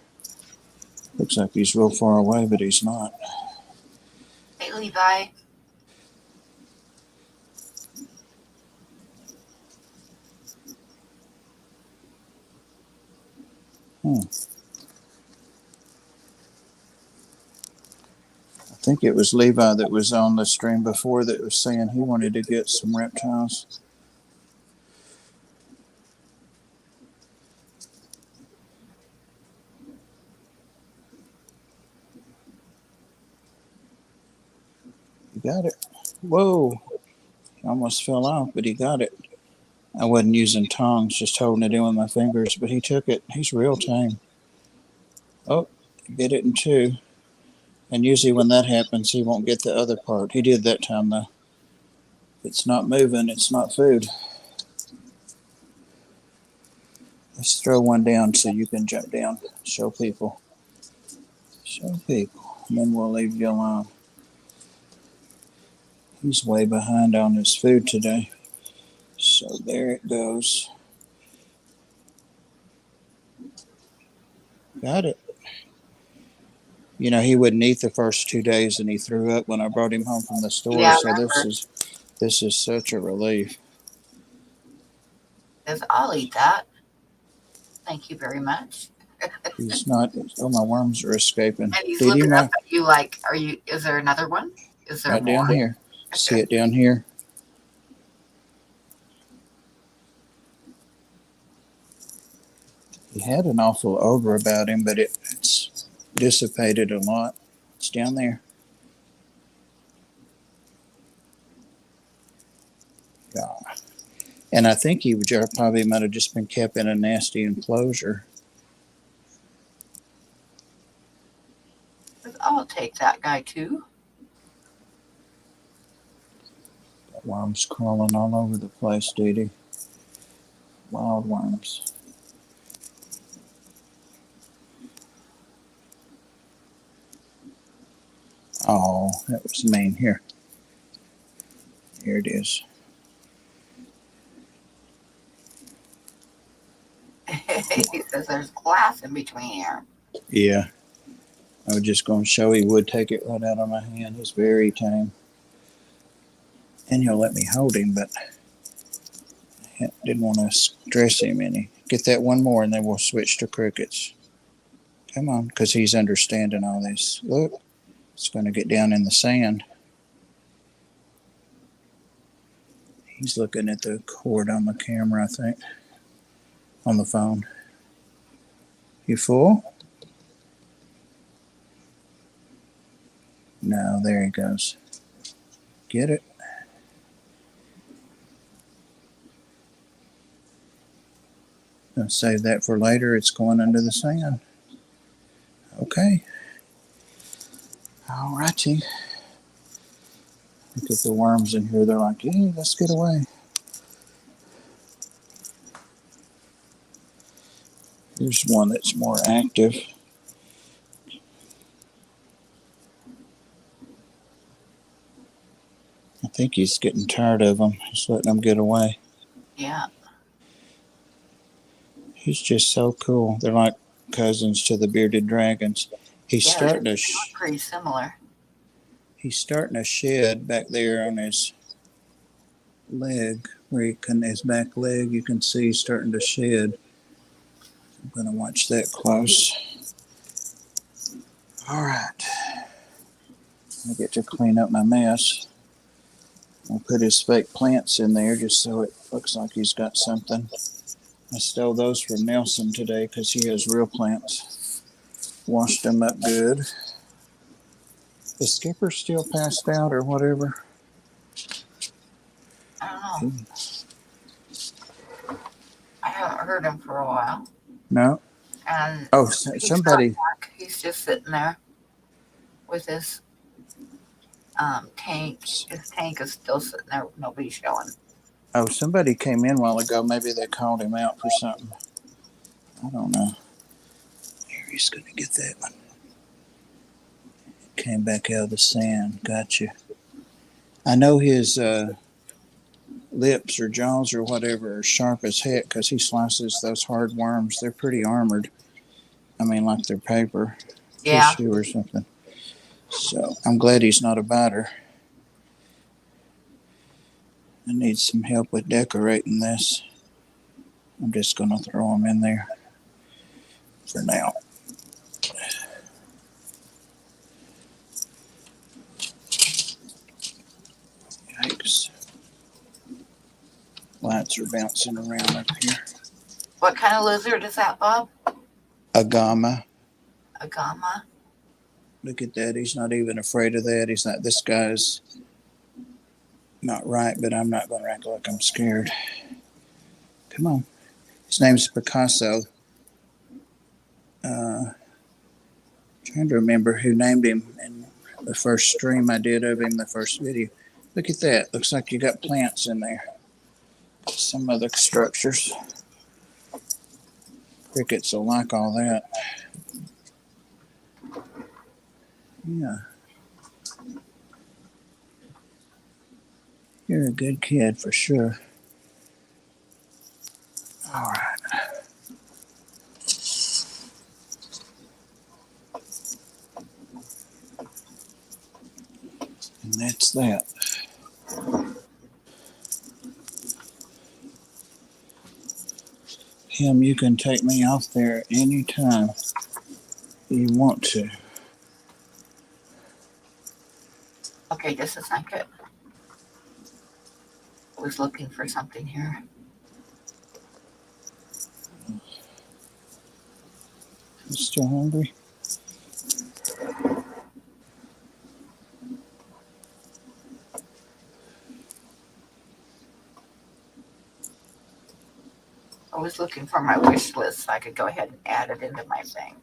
Looks like he's real far away, but he's not. Hey, Levi. I think it was Levi that was on the stream before that was saying he wanted to get some reptiles. He got it. Whoa. He almost fell off, but he got it. I wasn't using tongs, just holding it in with my fingers, but he took it. He's real tame. Oh, get it in two. And usually when that happens, he won't get the other part. He did that time, though. If it's not moving, it's not food. Let's throw one down so you can jump down. Show people. Show people. And then we'll leave you alone. He's way behind on his food today. So there it goes. Got it. You know, he wouldn't eat the first 2 days and he threw up when I brought him home from the store. Yeah, so this is such a relief. Says, I'll eat that. Thank you very much. He's not. Oh, my worms are escaping. And he's Did he looking up right, at you like, is there another one? Is there right more? down here? See it down here? He had an awful odor about him, but it's dissipated a lot. It's down there. Yeah. And I think he probably might have just been kept in a nasty enclosure. I'll take that guy too. Worms crawling all over the place, Dee. Wild worms. Oh, that was mean. Here it is. He says there's glass in between here. Yeah, I was just going to show he would take it right out of my hand. He's very tame. And he'll let me hold him, but I didn't want to stress him any. Get that one more and then we'll switch to crickets. Come on, because he's understanding all this. Look, it's going to get down in the sand. He's looking at the cord on the camera, I think, on the phone. You full? No, there he goes. Get it? I'll save that for later. It's going under the sand. Okay. All righty. Look at the worms in here. They're like, yeah, let's get away. Here's one that's more active. I think he's getting tired of them. He's letting them get away. Yeah. He's just so cool. They're like cousins to the bearded dragons. He's Yeah, starting they to look pretty similar. he's starting to shed back there on his leg, where he can his back leg. You can see he's starting to shed. I'm gonna watch that close. All right. I get to clean up my mess. I'll put his fake plants in there just so it looks like he's got something. I stole those from Nelson today because he has real plants. Washed them up good. Is Skipper still passed out or whatever? I don't know. I haven't heard him for a while. No. And Oh, he's somebody. not back. He's just sitting there with his tank. His tank is still sitting there with nobody showing. Oh, somebody came in a while ago. Maybe they called him out for something. I don't know. Here, he's going to get that one. Came back out of the sand. Gotcha. I know his lips or jaws or whatever are sharp as heck because he slices those hard worms. They're pretty armored. I mean, like they're paper, Yeah. tissue or something. So I'm glad he's not a biter. I need some help with decorating this. I'm just going to throw them in there for now. Yikes. Lights are bouncing around up here. What kind of lizard is that, Bob? A gamma. A gamma? Look at that. He's not even afraid of that. He's not, this guy's not right, but I'm not going to act like I'm scared. Come on. His name's Picasso. Trying to remember who named him in the first stream I did of him, the first video. Look at that. Looks like you got plants in there. Some other structures. Crickets will like all that. Yeah. You're a good kid for sure. All right. And that's that. Him, you can take me off there anytime you want to. Okay, just a second. I was looking for something here. You still hungry? I was looking for my wish list so I could go ahead and add it into my thing.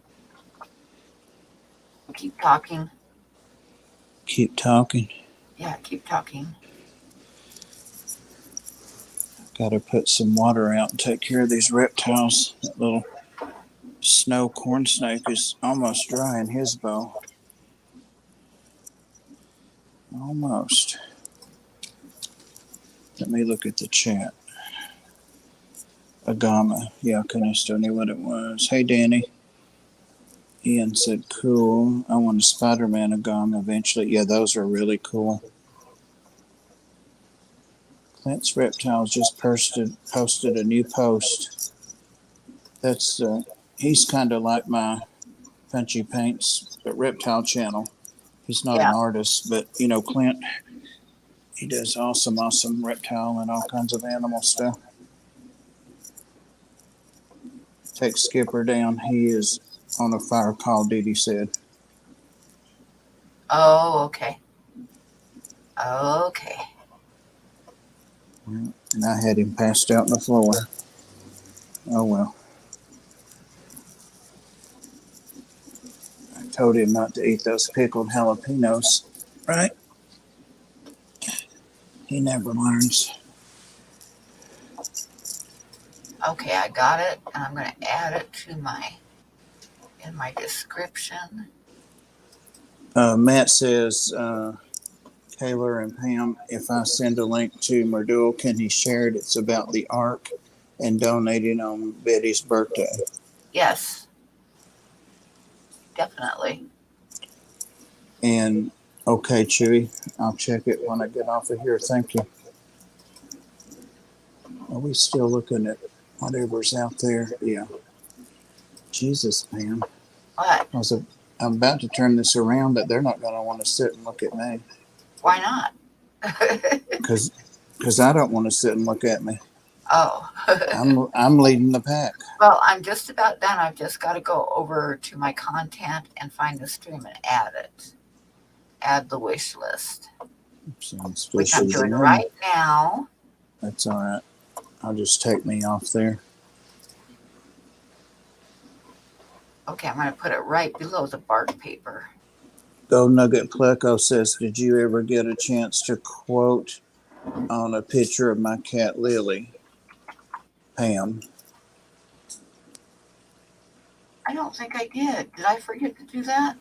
Keep talking. Keep talking. Yeah, keep talking. Got to put some water out and take care of these reptiles. That little snow corn snake is almost dry in his bowl. Almost. Let me look at the chat. Agama. Yeah, I still knew what it was. Hey, Danny. Ian said, cool. I want a Spider-Man Agama eventually. Yeah, those are really cool. Clint's Reptiles just posted a new post. That's he's kind of like my Punchy Paints Reptile channel. He's not an artist, but you know, Clint, he does awesome reptile and all kinds of animal stuff. Take Skipper down. He is on a fire call, Didi said. Oh, okay. Okay. And I had him passed out on the floor. Oh well. I told him not to eat those pickled jalapenos, right? He never learns. Okay, I got it, and I'm going to add it to in my description. Matt says, Taylor and Pam, if I send a link to Merdul, can he share it? It's about the Ark and donating on Betty's birthday. Yes, definitely. And okay, Chewy, I'll check it when I get off of here. Thank you. Are we still looking at whatever's out there? Yeah. Jesus, Pam. What? I'm about to turn this around, but they're not going to want to sit and look at me. Why not? Because I don't want to sit and look at me. Oh. I'm leading the pack. Well, I'm just about done. I've just got to go over to my content and find the stream and add it. Add the wish list. Which I'm doing right now. That's all right. I'll just take me off there. Okay, I'm going to put it right below the bark paper. Gold Nugget Pleco says, did you ever get a chance to quote on a picture of my cat Lily? Pam. I don't think I did. Did I forget to do that?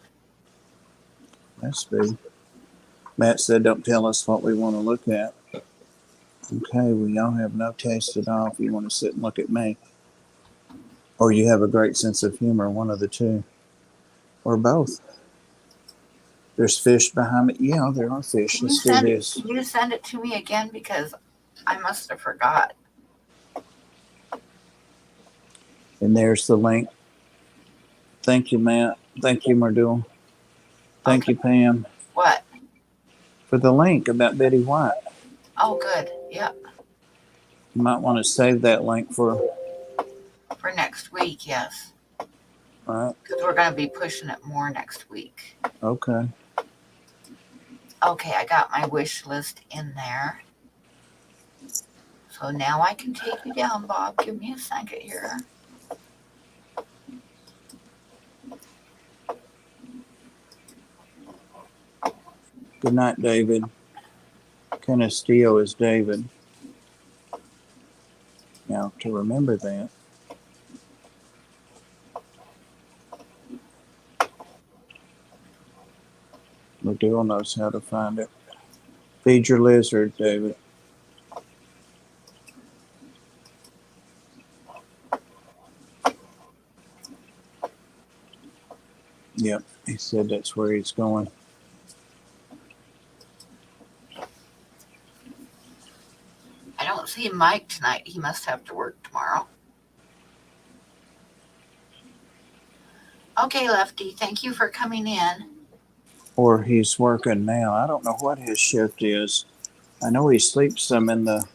That's big. Matt said, don't tell us what we want to look at. Okay, well, y'all have no taste at all if you want to sit and look at me. Or you have a great sense of humor, one of the two. Or both. There's fish behind me. Yeah, there are fish. Let's do this. Can you send it to me again? Because I must have forgot. And there's the link. Thank you, Matt. Thank you, Merdul. Thank you, Pam. What? For the link about Betty White. Oh, good. Yep. You might want to save that link for next week, yes. All right. Because we're going to be pushing it more next week. Okay. Okay, I got my wish list in there. So now I can take you down, Bob. Give me a second here. Good night, David. Castillo is David. Now, to remember that, Merdul knows how to find it. Feed your lizard, David. Yep, he said that's where he's going. I don't see Mike tonight. He must have to work tomorrow. Okay, Lefty, thank you for coming in. Or he's working now. I don't know what his shift is. I know he sleeps some in the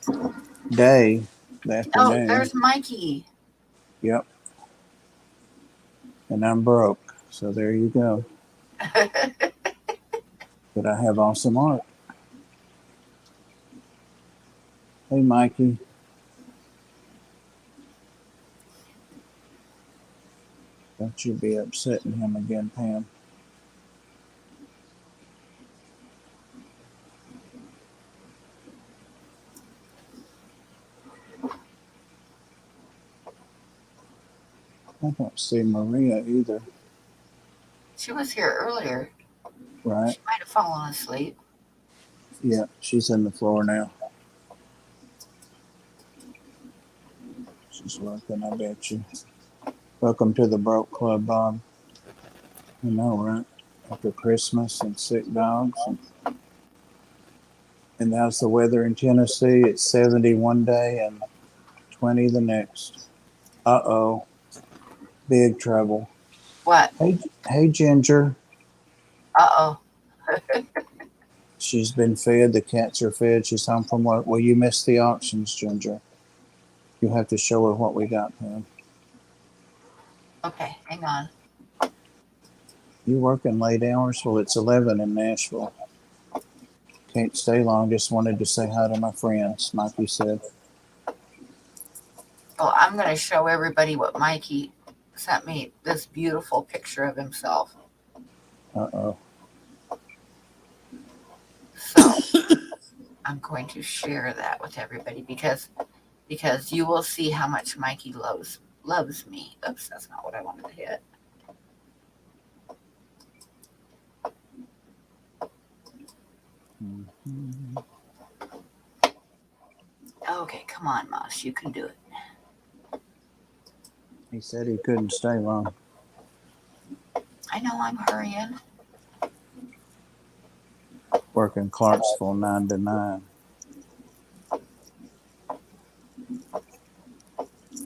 day, the Oh, afternoon. there's Mikey. Yep. And I'm broke. So there you go. But I have awesome art. Hey, Mikey. Don't you be upsetting him again, Pam. I don't see Maria either. She was here earlier. Right? She might have fallen asleep. Yeah, she's in the floor now. She's working, I bet you. Welcome to the Broke Club, Bob. You know, right? After Christmas and sick dogs. And how's the weather in Tennessee? It's 70 one day and 20 the next. Uh-oh. Big trouble. What? Hey, Ginger. Uh-oh. She's been fed. The cats are fed. She's home from work. Well, you missed the auctions, Ginger. You'll have to show her what we got, Pam. Okay, hang on. You working late hours? Well, it's 11 in Nashville. Can't stay long. Just wanted to say hi to my friends, Mikey said. Well, I'm going to show everybody what Mikey sent me, this beautiful picture of himself. Uh-oh. So I'm going to share that with everybody because you will see how much Mikey loves me. Oops, that's not what I wanted to hit. Mm-hmm. Okay, come on, Moss. You can do it. He said he couldn't stay long. I know I'm hurrying. Working Clarksville 9 to 9.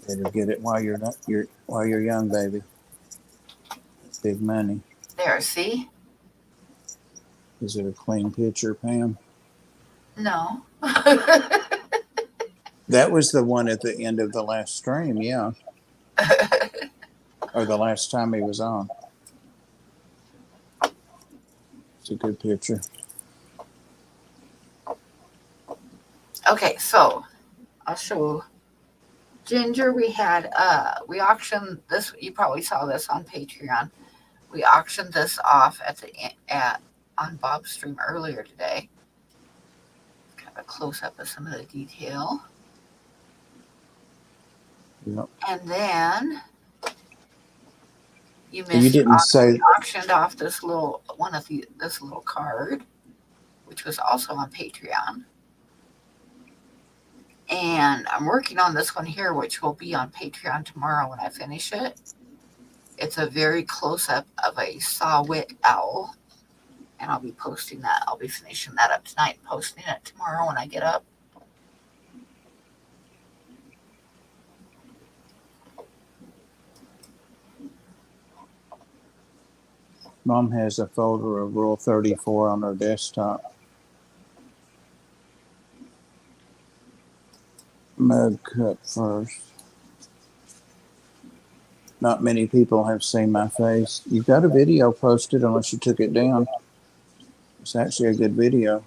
Better get it while you're young, baby. Big money. There, see? Is it a clean picture, Pam? No. That was the one at the end of the last stream, yeah. Or the last time he was on. It's a good picture. Okay, so I'll show Ginger. We auctioned this. You probably saw this on Patreon. We auctioned this off on Bob's stream earlier today. Kind of a close up of some of the detail. Yep. And then you missed. You didn't say we auctioned off this little card, which was also on Patreon. And I'm working on this one here, which will be on Patreon tomorrow when I finish it. It's a very close-up of a saw-whet owl. And I'll be posting that. I'll be finishing that up tonight and posting it tomorrow when I get up. Mom has a folder of Rule 34 on her desktop. Mug cup first. Not many people have seen my face. You've got a video posted unless you took it down. It's actually a good video.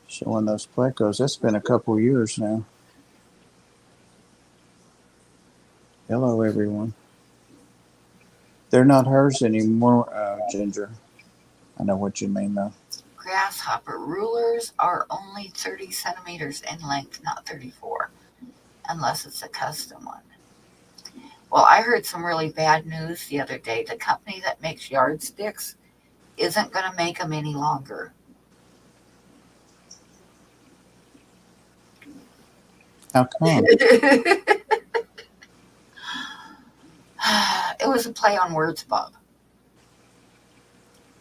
Showing those plecos. That's been a couple years now. Hello, everyone. They're not hers anymore, Ginger. I know what you mean, though. Grasshopper rulers are only 30 centimeters in length, not 34, unless it's a custom one. Well, I heard some really bad news the other day. The company that makes yardsticks isn't going to make them any longer. How come? It was a play on words, Bob.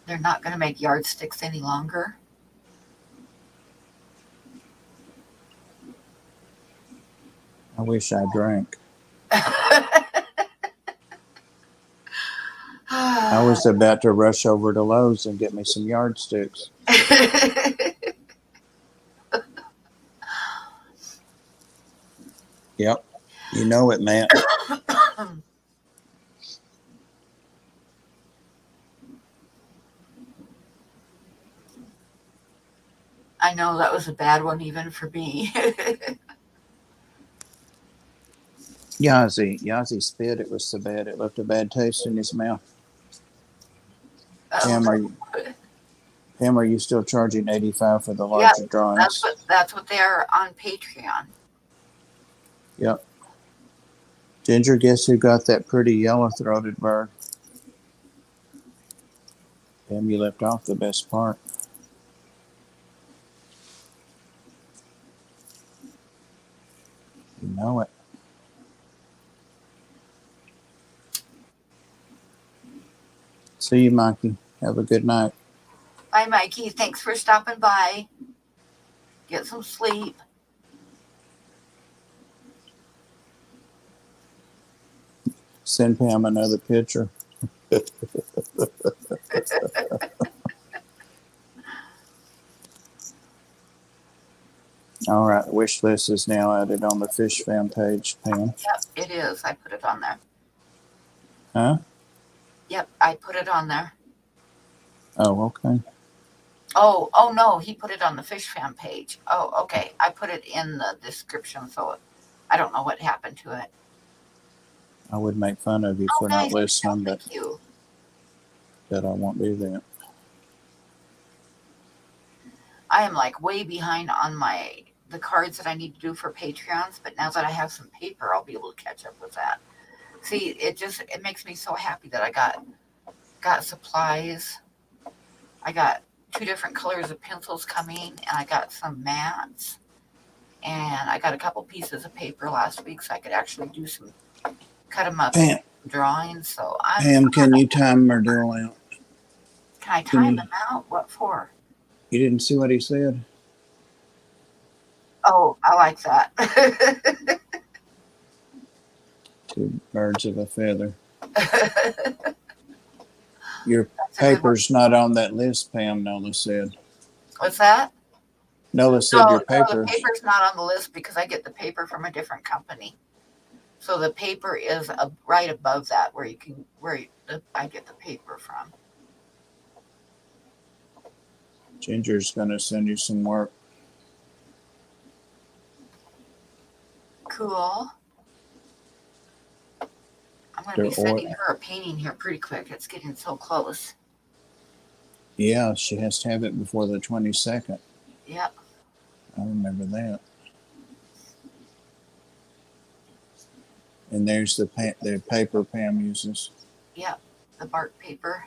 They're not going to make yardsticks any longer. I wish I drank. was about to rush over to Lowe's and get me some yardsticks. Yep. You know it, Matt. I know that was a bad one even for me. Yazzie spit. It was so bad it left a bad taste in his mouth. Pam, are you still charging $85 for the larger drawings? That's what they are on Patreon. Yep. Ginger, guess who got that pretty yellow-throated bird? Pam, you left off the best part. You know it. See you, Mikey. Have a good night. Bye, Mikey. Thanks for stopping by. Get some sleep. Send Pam another picture. All right, wish list is now added on the Fish Fam page, Pam. Yep, it is. I put it on there. Huh? Yep, I put it on there. Oh, okay. Oh no, he put it on the Fish Fam page. Oh, okay. I put it in the description, so I don't know what happened to it. I would make fun of you for not listening, but I won't do that. I am like way behind on the cards that I need to do for Patreons, but now that I have some paper, I'll be able to catch up with that. See, it makes me so happy that I got supplies. I got 2 different colors of pencils coming, and I got some mats, and I got a couple pieces of paper last week so I could actually cut them up drawings. So Pam, can you time Merdell out? Can I time them out? What for? You didn't see what he said? Oh, I like that. 2 birds of a feather. Your paper's not on that list, Pam, Nola said. What's that? Nola said your paper. No, the paper's not on the list because I get the paper from a different company. So the paper is right above that where I get the paper from. Ginger's going to send you some work. Cool. I'm going to be sending her a painting here pretty quick. It's getting so close. Yeah, she has to have it before the 22nd. Yep. I remember that. And there's the paper Pam uses. Yep, the bark paper.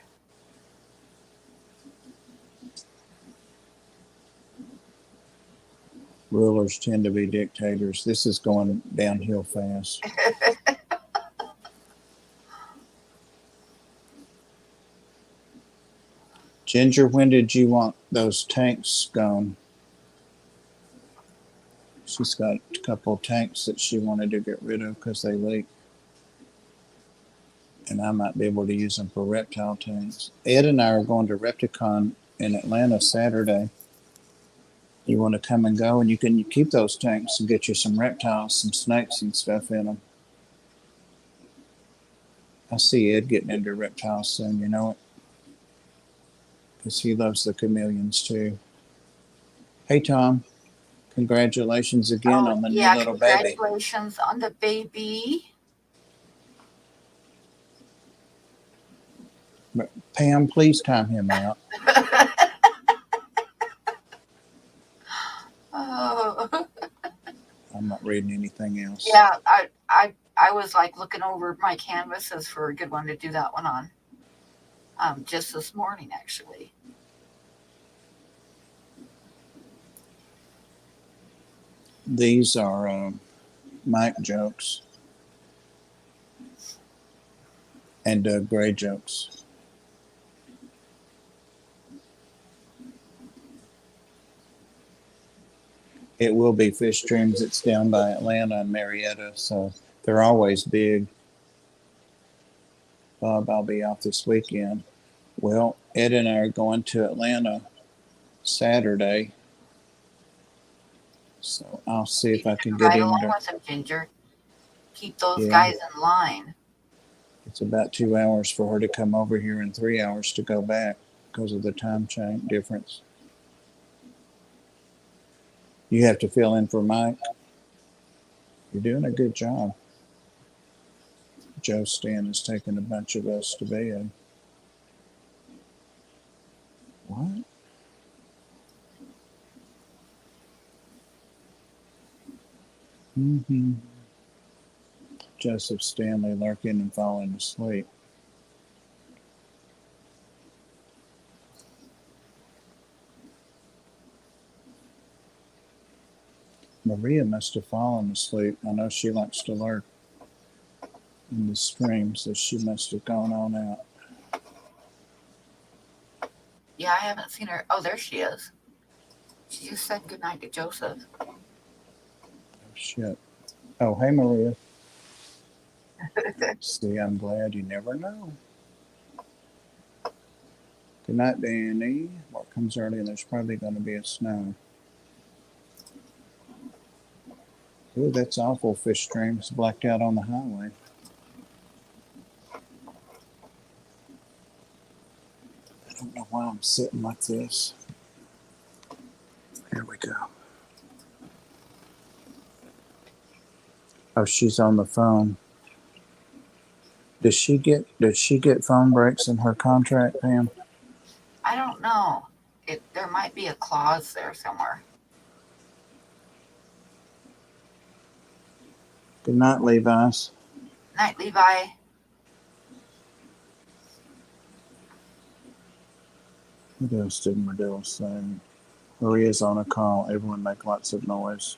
Rulers tend to be dictators. This is going downhill fast. Ginger, when did you want those tanks gone? She's got a couple of tanks that she wanted to get rid of because they leak. And I might be able to use them for reptile tanks. Ed and I are going to Repticon in Atlanta Saturday. You want to come and go, and you can keep those tanks and get you some reptiles, some snakes and stuff in them. I see Ed getting into reptiles soon, you know it? Because he loves the chameleons too. Hey, Tom. Congratulations again on the new little baby. Congratulations on the baby. But Pam, please time him out. Oh. I'm not reading anything else. Yeah, I was like looking over my canvases for a good one to do that one on. Just this morning, actually. These are Mike jokes and Gray jokes. It will be Fish Dreams. It's down by Atlanta and Marietta, so they're always big. Bob, I'll be off this weekend. Well, Ed and I are going to Atlanta Saturday, so I'll see if I can get Right him along to. with them, Ginger. Keep those Yeah, guys in line. it's about 2 hours for her to come over here and 3 hours to go back because of the time change difference. You have to fill in for Mike. You're doing a good job. Joe Stan has taken a bunch of us to bed. What? Mm-hmm. Joseph Stanley lurking and falling asleep. Maria must have fallen asleep. I know she likes to lurk in the stream, so she must have gone on out. Yeah, I haven't seen her. Oh, there she is. She just said goodnight to Joseph. Oh, shit. Oh, hey, Maria. See, I'm glad. You never know. Good night, Danny. Work comes early and there's probably going to be a snow. Ooh, that's awful. Fish streams blacked out on the highway. I don't know why I'm sitting like this. Here we go. Oh, she's on the phone. Did she get phone breaks in her contract, Pam? I don't know. There might be a clause there somewhere. Good night, Levi's. Night, Levi. What else did Medill say? Maria's on a call. Everyone make lots of noise.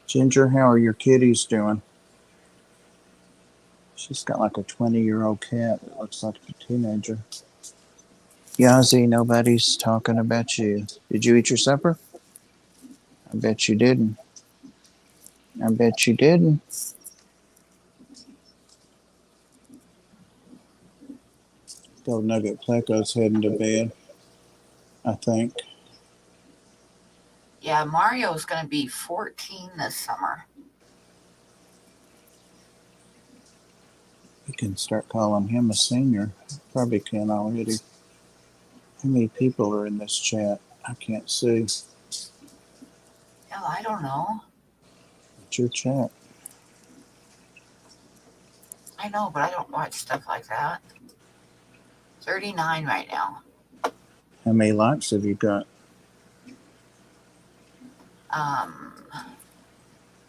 Ginger, how are your kitties doing? She's got like a 20-year-old cat that looks like a teenager. Yazzie, nobody's talking about you. Did you eat your supper? I bet you didn't. I bet you didn't. Gold Nugget Pleco's heading to bed, I think. Yeah, Mario's going to be 14 this summer. You can start calling him a senior. Probably can already. How many people are in this chat? I can't see. Hell, I don't know. It's your chat. I know, but I don't watch stuff like that. 39 right now. How many likes have you got?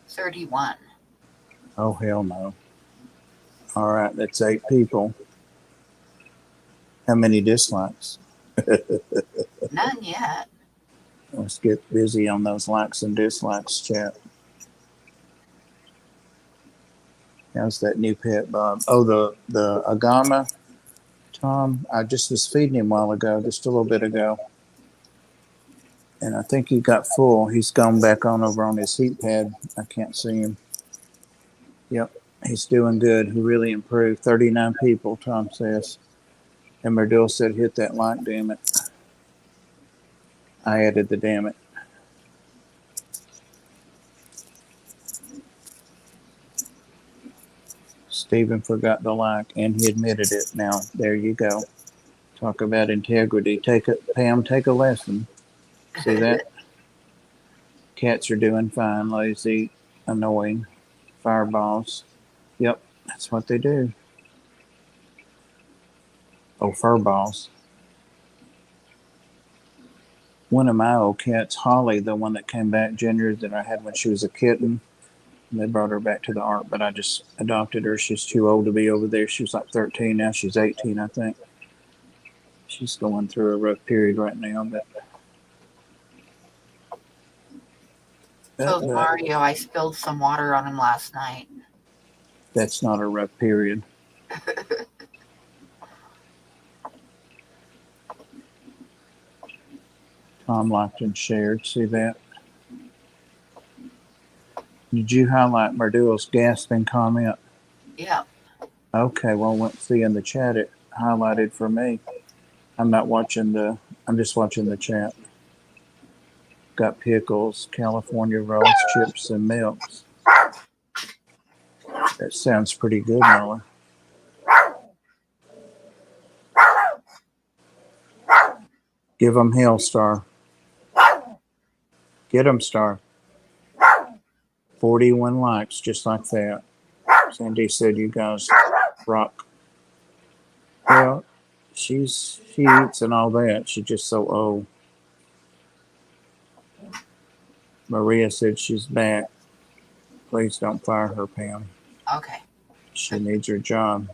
31. Oh, hell no. All right, that's 8 people. How many dislikes? None yet. Let's get busy on those likes and dislikes, chat. How's that new pet, Bob? Oh, the Agama, Tom. I just was feeding him a while ago, just a little bit ago. And I think he got full. He's gone back on over on his heat pad. I can't see him. Yep, he's doing good. He really improved. 39 people, Tom says. And Merdil said, hit that like, damn it. I added the damn it. Stephen forgot the like, and he admitted it. Now, there you go. Talk about integrity. Pam, take a lesson. See that? Cats are doing fine, lazy, annoying, fireballs. Yep, that's what they do. Oh, furballs. One of my old cats, Holly, the one that came back, Ginger, that I had when she was a kitten, and they brought her back to the Ark, but I just adopted her. She's too old to be over there. She was like 13. Now she's 18, I think. She's going through a rough period right now, but So Mario, I spilled some water on him last night. that's not a rough period. Tom liked and shared. See that? Did you highlight Merdula's gasping comment? Yeah. Okay, well, let's see in the chat it highlighted for me. I'm not watching I'm just watching the chat. Got pickles, California rolls, chips, and milks. That sounds pretty good, Noah. Give them hell, Star. Get them, Star. 41 likes, just like that. Sandy said you guys rock. Well, she eats and all that. She's just so old. Maria said she's back. Please don't fire her, Pam. Okay. She needs her job.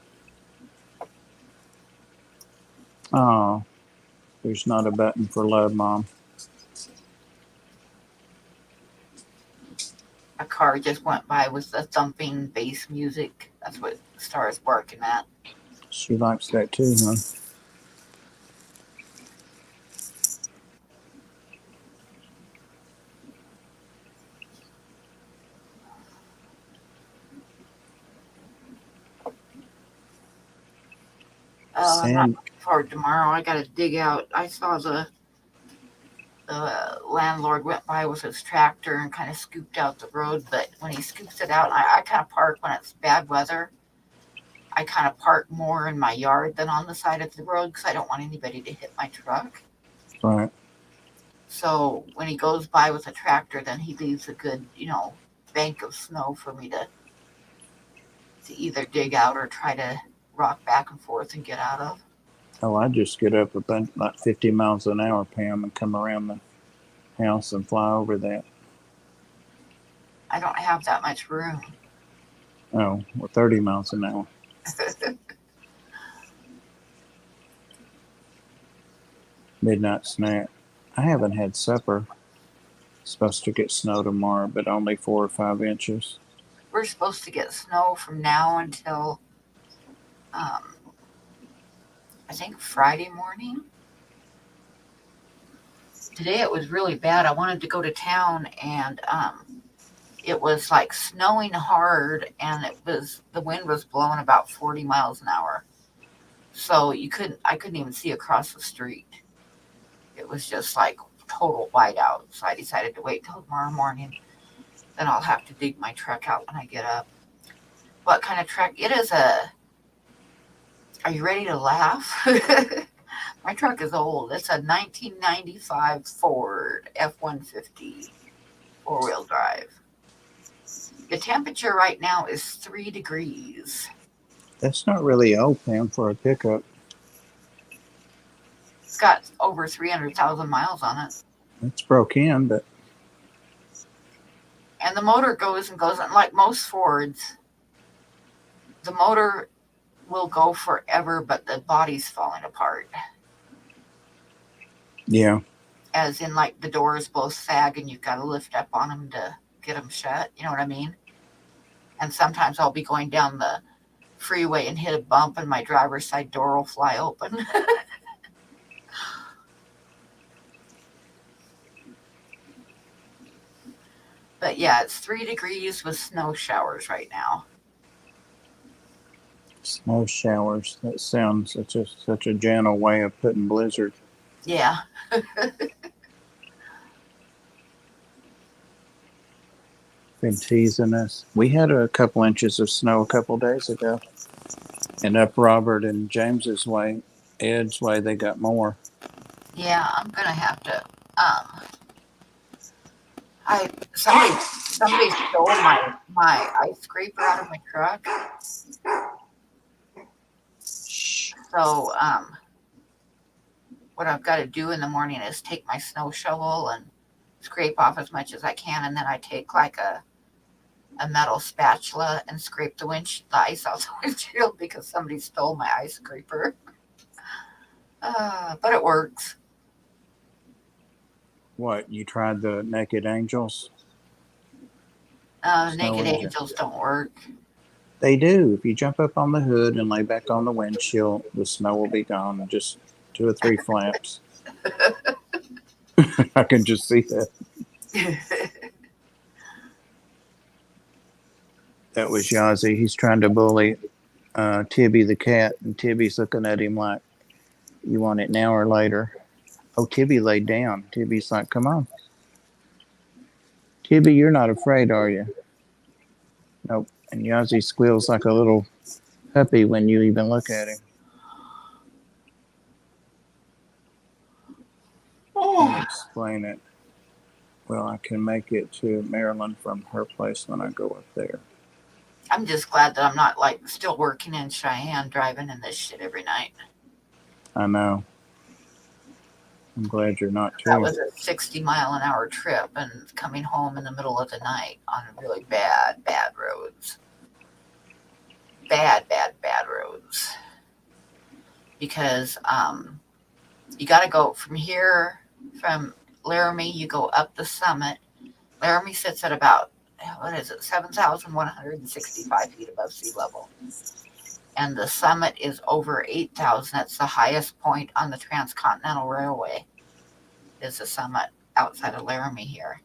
Oh, there's not a button for love, Mom. A car just went by with the thumping bass music. That's what Star's barking at. She likes that too, huh? I'm not looking forward to tomorrow. I got to dig out. I saw the landlord went by with his tractor and kind of scooped out the road. But when he scoops it out, I kind of park when it's bad weather. I kind of park more in my yard than on the side of the road because I don't want anybody to hit my truck. Right. So when he goes by with a tractor, then he leaves a good, bank of snow for me to either dig out or try to rock back and forth and get out of. Oh, I just get up about 50 miles an hour, Pam, and come around the house and fly over that. I don't have that much room. Oh, well, 30 miles an hour. Midnight snack. I haven't had supper. Supposed to get snow tomorrow, but only 4 or 5 inches. We're supposed to get snow from now until I think Friday morning. Today it was really bad. I wanted to go to town and it was like snowing hard and the wind was blowing about 40 miles an hour. So I couldn't even see across the street. It was just like total whiteout. So I decided to wait till tomorrow morning. Then I'll have to dig my truck out when I get up. What kind of truck? It is are you ready to laugh? My truck is old. It's a 1995 Ford F-150 four-wheel drive. The temperature right now is 3 degrees. That's not really old, Pam, for a pickup. It's got over 300,000 miles on it. It's broke in, but... And the motor goes and goes. And like most Fords, the motor will go forever, but the body's falling apart. Yeah. As in, like, the doors both sag and you've got to lift up on them to get them shut. You know what I mean? And sometimes I'll be going down the freeway and hit a bump and my driver's side door will fly open. But yeah, it's 3 degrees with snow showers right now. Snow showers. That sounds such a gentle way of putting blizzard. Yeah. Been teasing us. We had a couple inches of snow a couple days ago. And up Robert and James's way, Ed's way, they got more. Yeah, I'm gonna have to. Somebody stole my ice scraper out of my truck. So what I've got to do in the morning is take my snow shovel and scrape off as much as I can, and then I take like a metal spatula and scrape the ice off the windshield because somebody stole my ice scraper. But it works. What, you tried the Naked Angels? Naked Angels don't work. They do. If you jump up on the hood and lay back on the windshield, the snow will be gone in just 2 or 3 flaps. I can just see that. That was Yazzie. He's trying to bully Tibby the cat, and Tibby's looking at him like, you want it now or later? Oh, Tibby laid down. Tibby's like, come on. Tibby, you're not afraid, are you? Nope. And Yazzie squeals like a little puppy when you even look at him. Let me explain it. Well, I can make it to Maryland from her place when I go up there. I'm just glad that I'm not like still working in Cheyenne, driving in this shit every night. I know. I'm glad you're not too. That was a 60-mile-an-hour trip and coming home in the middle of the night on really bad roads. Bad roads. Because you got to go from here, from Laramie, you go up the summit. Laramie sits at about, 7,165 feet above sea level. And the summit is over 8,000. That's the highest point on the Transcontinental Railway, is the summit outside of Laramie here.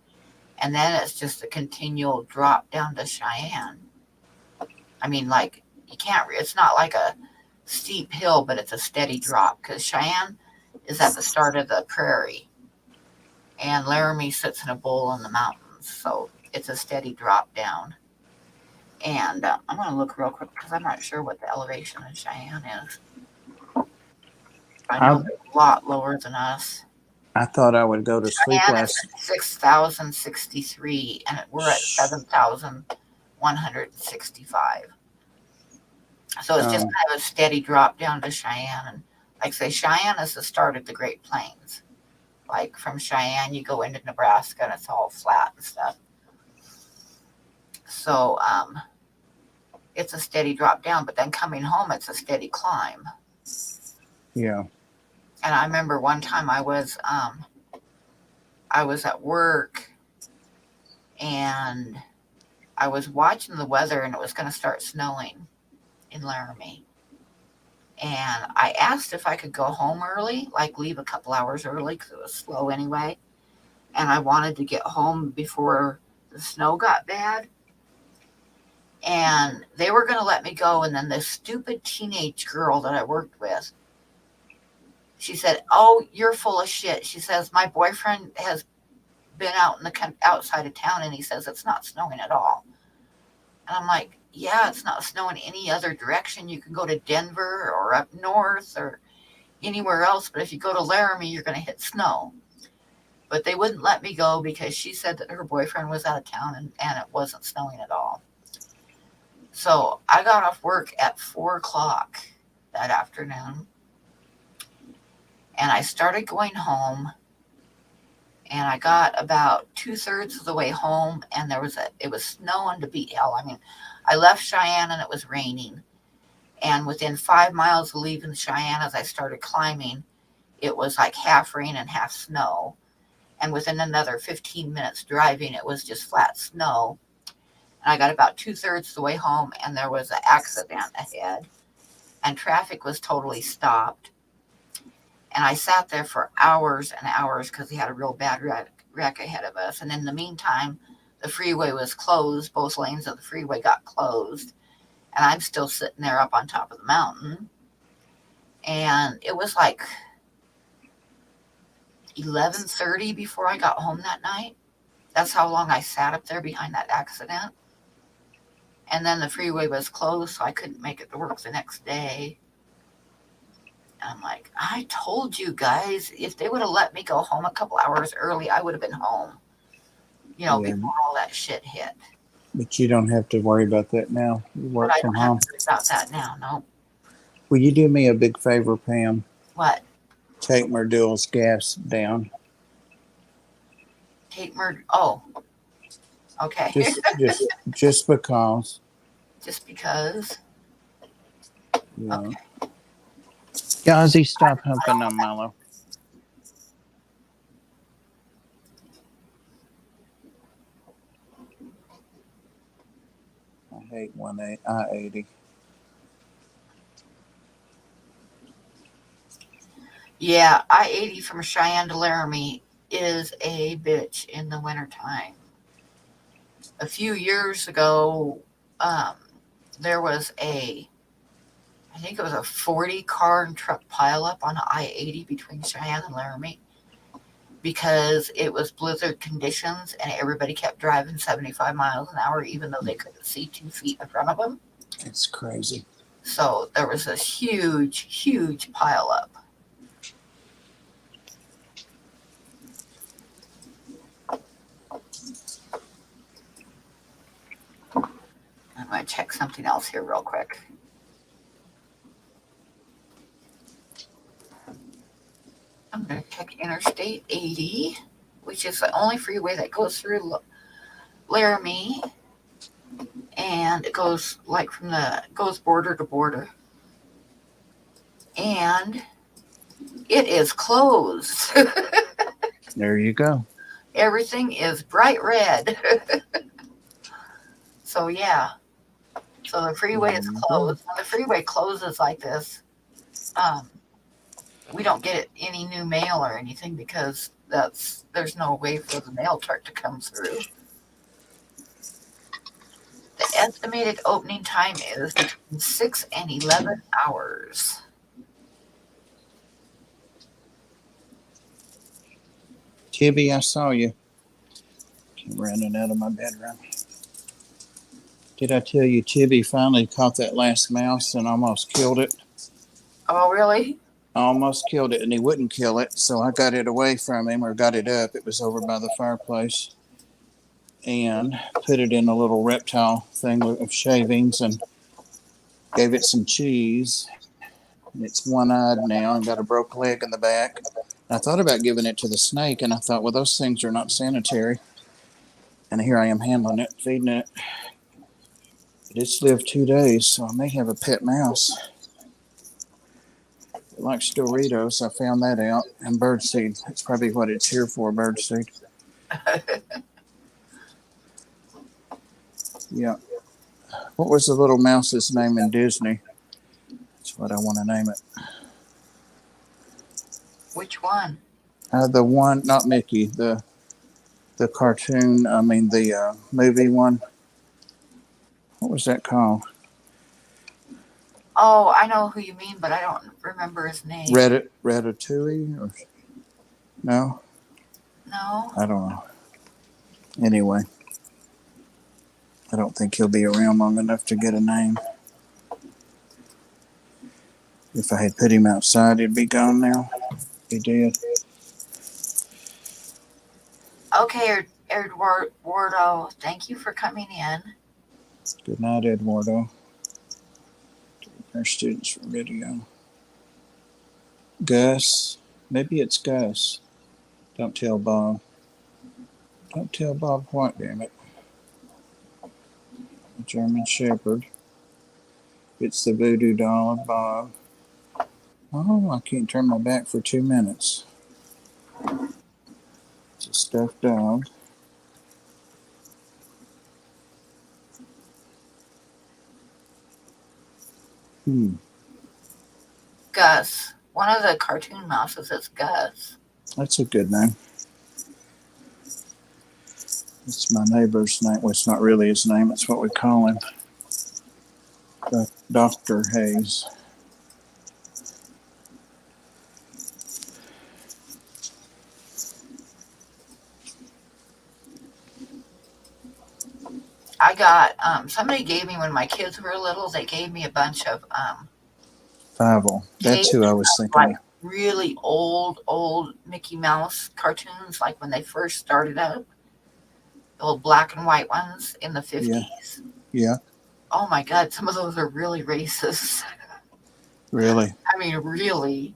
And then it's just a continual drop down to Cheyenne. I mean, like, you can't, it's not like a steep hill, but it's a steady drop, because Cheyenne is at the start of the prairie. And Laramie sits in a bowl in the mountains. So it's a steady drop down. And I'm going to look real quick because I'm not sure what the elevation in Cheyenne is. I know they're a lot lower than us. I thought I would go to sleep Cheyenne last. is 6,063, and we're at 7,165. So it's just kind of a steady drop down to Cheyenne. And like I say, Cheyenne is the start of the Great Plains. Like from Cheyenne, you go into Nebraska and it's all flat and stuff. So it's a steady drop down, but then coming home, it's a steady climb. Yeah. And I remember one time I was at work and I was watching the weather and it was going to start snowing in Laramie. And I asked if I could go home early, like leave a couple hours early because it was slow anyway. And I wanted to get home before the snow got bad. And they were going to let me go. And then this stupid teenage girl that I worked with, she said, "Oh, you're full of shit." She says, "My boyfriend has been out in the outside of town and he says it's not snowing at all." And I'm like, yeah, it's not snowing any other direction. You can go to Denver or up north or anywhere else. But if you go to Laramie, you're going to hit snow. But they wouldn't let me go because she said that her boyfriend was out of town and it wasn't snowing at all. So I got off work at 4 o'clock that afternoon. And I started going home. And I got about 2/3 of the way home, and it was snowing to beat hell. I mean, I left Cheyenne and it was raining. And within 5 miles of leaving Cheyenne, as I started climbing, it was like half rain and half snow. And within another 15 minutes driving, it was just flat snow. And I got about 2/3 of the way home, and there was an accident ahead. And traffic was totally stopped. And I sat there for hours and hours because he had a real bad wreck ahead of us. And in the meantime, the freeway was closed. Both lanes of the freeway got closed. And I'm still sitting there up on top of the mountain. And it was like 11:30 before I got home that night. That's how long I sat up there behind that accident. And then the freeway was closed, so I couldn't make it to work the next day. And I'm like, I told you guys, if they would have let me go home a couple hours early, I would have been home, before all that shit hit. But you don't have to worry about that now. You work from home. I don't have to worry about that now, no. Will you do me a big favor, Pam? What? Take Merdill's gas down. Oh, okay. Just because. Just because. Yeah. Okay. Ozzy, stop humping on Mellow. I hate I-80. Yeah, I-80 from Cheyenne to Laramie is a bitch in the wintertime. A few years ago, there was I think it was a 40 car and truck pileup on I-80 between Cheyenne and Laramie because it was blizzard conditions and everybody kept driving 75 miles an hour even though they couldn't see 2 feet in front of them. It's crazy. So there was this huge pileup. I'm going to check something else here real quick. I'm going to check Interstate 80, which is the only freeway that goes through Laramie. And it goes goes border to border. And it is closed. There you go. Everything is bright red. So, yeah. So the freeway is closed. When the freeway closes like this, we don't get any new mail or anything because there's no way for the mail truck to come through. The estimated opening time is between 6 and 11 hours. Tibby, I saw you. Came running out of my bedroom. Did I tell you Tibby finally caught that last mouse and almost killed it? Oh, really? Almost killed it, and he wouldn't kill it, so I got it away from him, or got it up. It was over by the fireplace. And put it in a little reptile thing of shavings and gave it some cheese. And it's one-eyed now and got a broke leg in the back. I thought about giving it to the snake, and I thought, well, those things are not sanitary. And here I am handling it, feeding it. It's lived 2 days, so I may have a pet mouse. It likes Doritos. I found that out. And birdseed. That's probably what it's here for, birdseed. Yeah. What was the little mouse's name in Disney? That's what I want to name it. Which one? The one, not Mickey, the cartoon, the movie one. What was that called? Oh, I know who you mean, but I don't remember his name. Ratatouille? Or no? No. I don't know. Anyway. I don't think he'll be around long enough to get a name. If I had put him outside, he'd be gone now. He did. Okay, Eduardo, thank you for coming in. Good night, Eduardo. Our students for video. Gus. Maybe it's Gus. Don't tell Bob. Don't tell Bob what, damn it. A German Shepherd. It's the voodoo doll of Bob. Oh, I can't turn my back for 2 minutes. It's a stuffed dog. Gus. One of the cartoon mouses is Gus. That's a good name. It's my neighbor's name. Well, it's not really his name. It's what we call him. Dr. Hayes. I got, somebody gave me, when my kids were little, they gave me a bunch of, Fievel. That's who I was thinking. like really old Mickey Mouse cartoons, like when they first started up. The old black and white ones in the 50s. Yeah. Oh my God, some of those are really racist. Really? I mean, really.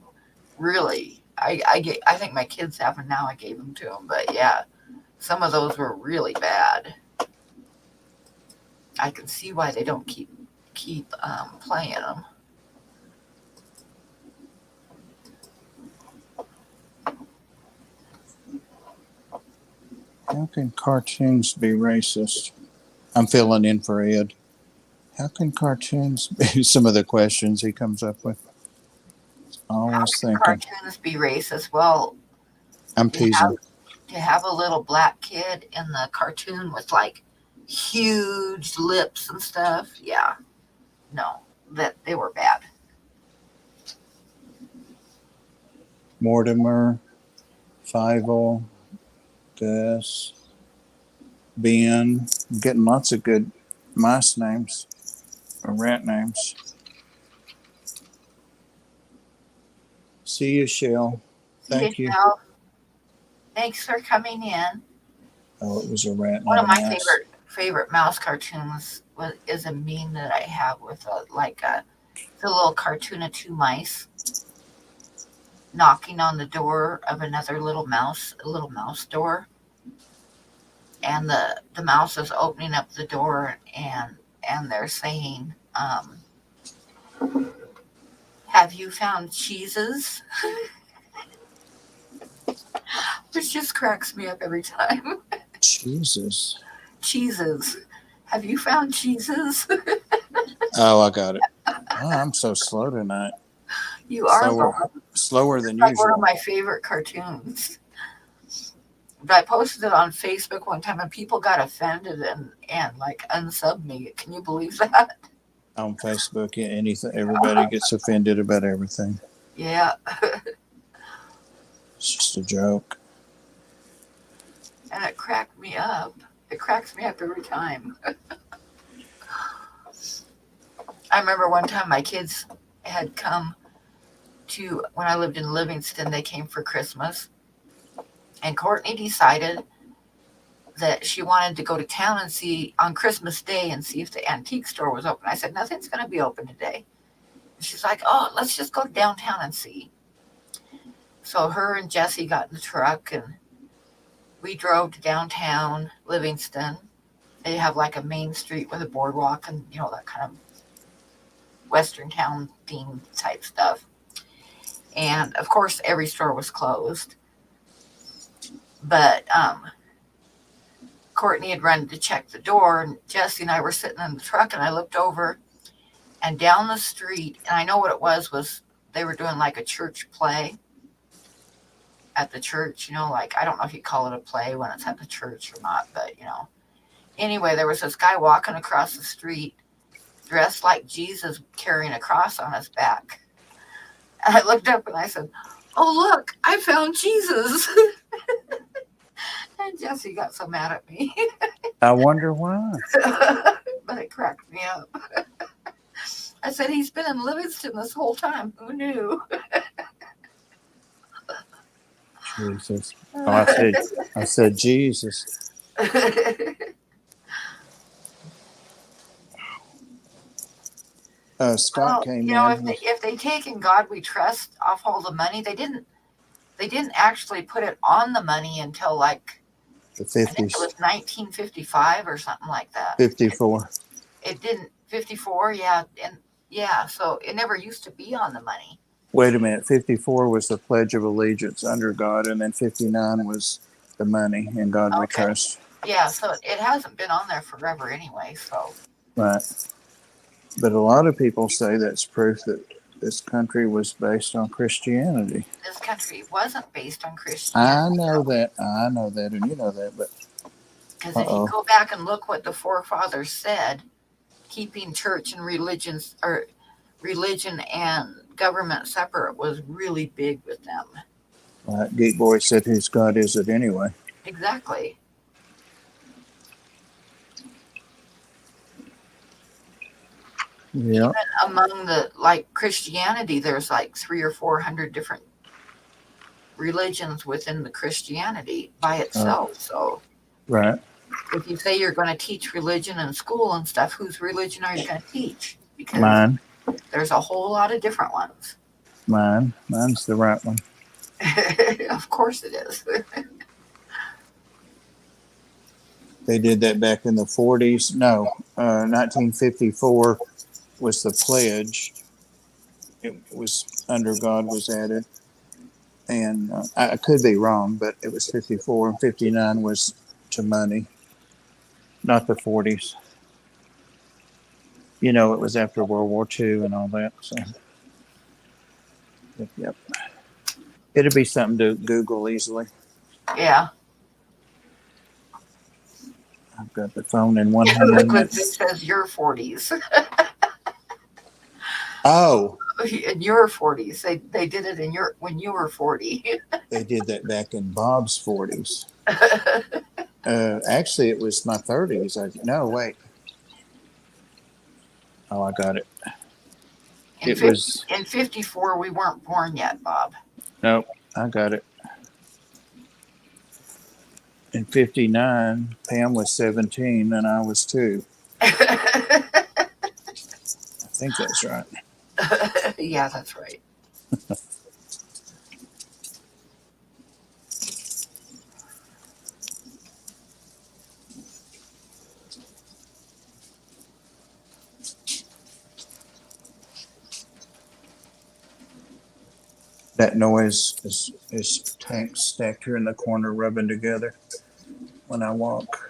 I think my kids have them now. I gave them to them, but yeah, some of those were really bad. I can see why they don't keep playing them. How can cartoons be racist? I'm filling in for Ed. How can cartoons be some of the questions he comes up with? Always thinking. Cartoons be racist? Well, I'm teasing. To have a little black kid in the cartoon with like huge lips and stuff. Yeah, no, that they were bad. Mortimer, Fievel, Gus, Ben. I'm getting lots of good mice names or rat names. See you, Shell. Thank you. Michelle, thanks for coming in. Oh, it was a rat, One not of a my mouse. favorite mouse cartoons is a meme that I have with the little cartoon of two mice knocking on the door of another little mouse, a little mouse door, and the mouse is opening up the door, and they're saying, "Have you found cheeses?" Which just cracks me up every time. Jesus. Cheeses. Have you found cheeses? Oh, I got it. Oh, I'm so slow tonight. You are Slower than like one of usual. my favorite cartoons. But I posted it on Facebook one time and people got offended and like unsubbed me. Can you believe that? On Facebook, anything, everybody gets offended about everything. Yeah. It's just a joke. And it cracked me up. It cracks me up every time. I remember one time my kids had come to, when I lived in Livingston, they came for Christmas. And Courtney decided that she wanted to go to town and see on Christmas Day and see if the antique store was open. I said, nothing's going to be open today. And she's like, oh, let's just go downtown and see. So her and Jesse got in the truck and we drove to downtown Livingston. They have like a main street with a boardwalk and, you know, that kind of Western town theme type stuff. And of course, every store was closed. But Courtney had run to check the door, and Jesse and I were sitting in the truck, and I looked over, and down the street, and I know what it was they were doing like a church play at the church, you know, like, I don't know if you call it a play when it's at the church or not, but, you know. Anyway, there was this guy walking across the street dressed like Jesus carrying a cross on his back. And I looked up and I said, oh, look, I found Jesus. And Jesse got so mad at me. I wonder why. But it cracked me up. I said, he's been in Livingston this whole time. Who knew? Jesus. Oh, I said Jesus. Scott came you know, in. if they take "In God We Trust" off all the money, they didn't actually put it on the money until like The I think it 50s. was 1955 or something like that. 54. It didn't 54, yeah, and yeah, so it never used to be on the money. Wait a minute. 54 was the Pledge of Allegiance under God, and then 59 was the money in God we trust. Yeah, so it hasn't been on there forever anyway, so. Right. But a lot of people say that's proof that this country was based on Christianity. This country wasn't based on I Christianity. know that, and you know that, but Because if you go back and look what the forefathers said, keeping church and religion and government separate was really big with them. Geek Boy said, whose God is it anyway? Exactly. Yeah. Even among the, like, Christianity, there's like 300 or 400 different religions within the Christianity by itself. So Right. if you say you're going to teach religion in school and stuff, whose religion are you going to teach? Because Mine. there's a whole lot of different ones. Mine's the right one. Of course it is. They did that back in the 40s. No, 1954 was the pledge. It was under God was added. And I could be wrong, but it was 54 and 59 was to money, not the 40s. You know, it was after World War II and all that. So, yep. It'd be something to Google easily. Yeah. I've got the phone in one hand. Look what it says, your 40s. Oh, In your 40s. They did it when you were 40. they did that back in Bob's 40s. Actually, it was my 30s. No, wait. Oh, I got it. In 54, we weren't born yet, Bob. Nope, I got it. In 59, Pam was 17 and I was 2. I think that's right. Yeah, that's right. That noise is tanks stacked here in the corner rubbing together when I walk.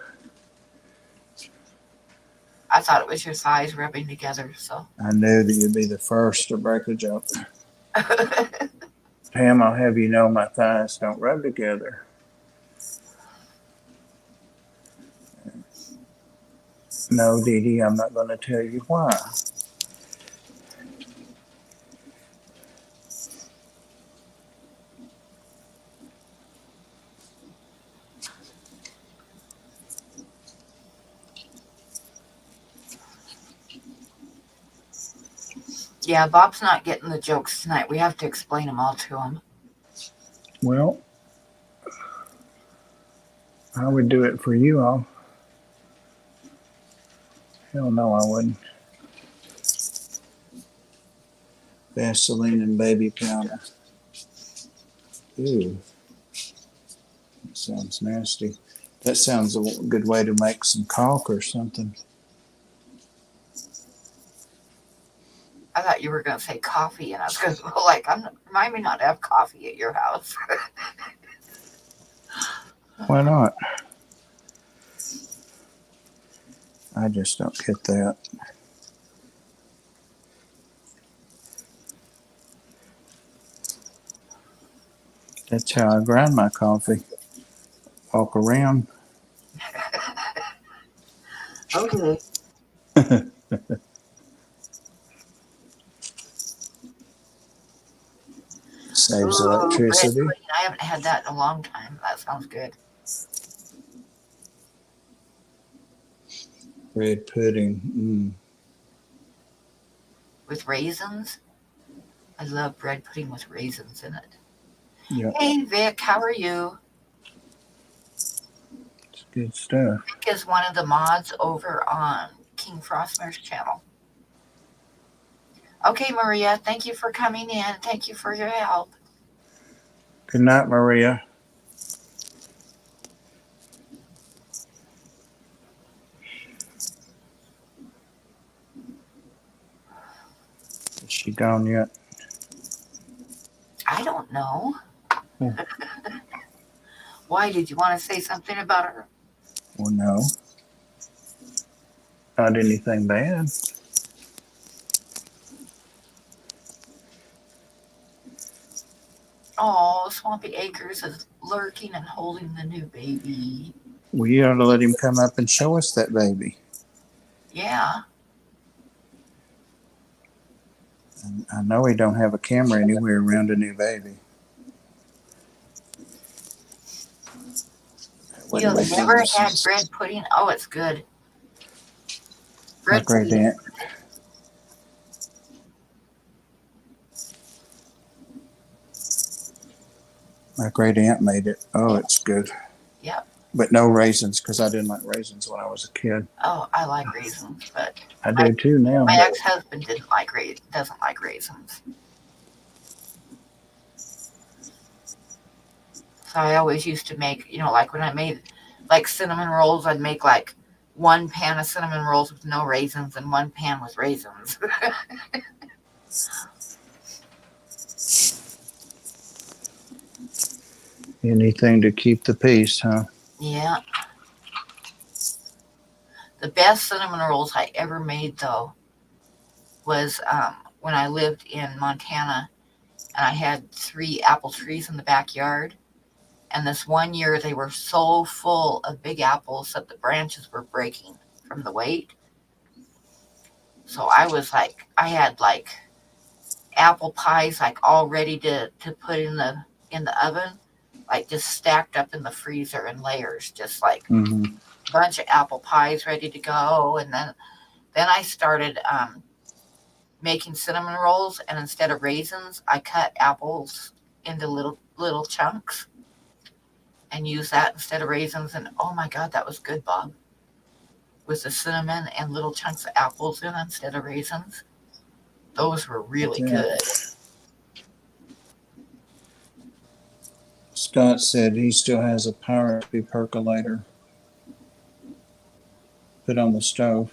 I thought it was your thighs rubbing together, so. I knew that you'd be the first to break a joke. Pam, I'll have you know my thighs don't rub together. No, Dee Dee, I'm not going to tell you why. Yeah, Bob's not getting the jokes tonight. We have to explain them all to him. Well, I would do it for you all. Hell no, I wouldn't. Vaseline and baby powder. Ew. That sounds nasty. That sounds a good way to make some caulk or something. I thought you were going to say coffee, and I was going to like, remind me not to have coffee at your house. Why not? I just don't get that. That's how I grind my coffee. Walk around. Okay. Saves Ooh, electricity. bread pudding. I haven't had that in a long time. That sounds good. Bread pudding. With raisins. I love bread pudding with raisins in it. Yep. Hey, Vic, how are you? It's good stuff. Vic is one of the mods over on King Frostmare's channel. Okay, Maria, thank you for coming in. Thank you for your help. Good night, Maria. Is she gone yet? I don't know. Hmm. Why, did you want to say something about her? Well, no. Not anything bad. Oh, Swampy Acres is lurking and holding the new baby. We ought to let him come up and show us that baby. Yeah. And I know he don't have a camera anywhere around a new baby. You've never had bread pudding? Oh, it's good. My Bread great pudding. aunt. My great aunt made it. Oh, it's good. Yep. But no raisins, because I didn't like raisins when I was a kid. Oh, I like raisins, but I do too now. my ex-husband doesn't like raisins. So I always used to make, like when I made like cinnamon rolls, I'd make like one pan of cinnamon rolls with no raisins and one pan with raisins. Anything to keep the peace, huh? Yeah. The best cinnamon rolls I ever made, though, was when I lived in Montana and I had 3 apple trees in the backyard. And this one year, they were so full of big apples that the branches were breaking from the weight. So I was like, I had like apple pies like all ready to put in the oven, like just stacked up in the freezer in layers, just like Mm-hmm. a bunch of apple pies ready to go. And then I started making cinnamon rolls, and instead of raisins, I cut apples into little chunks and use that instead of raisins. And oh my God, that was good, Bob. With the cinnamon and little chunks of apples in instead of raisins. Those were really good. Scott said he still has a Power Recipe percolator put on the stove.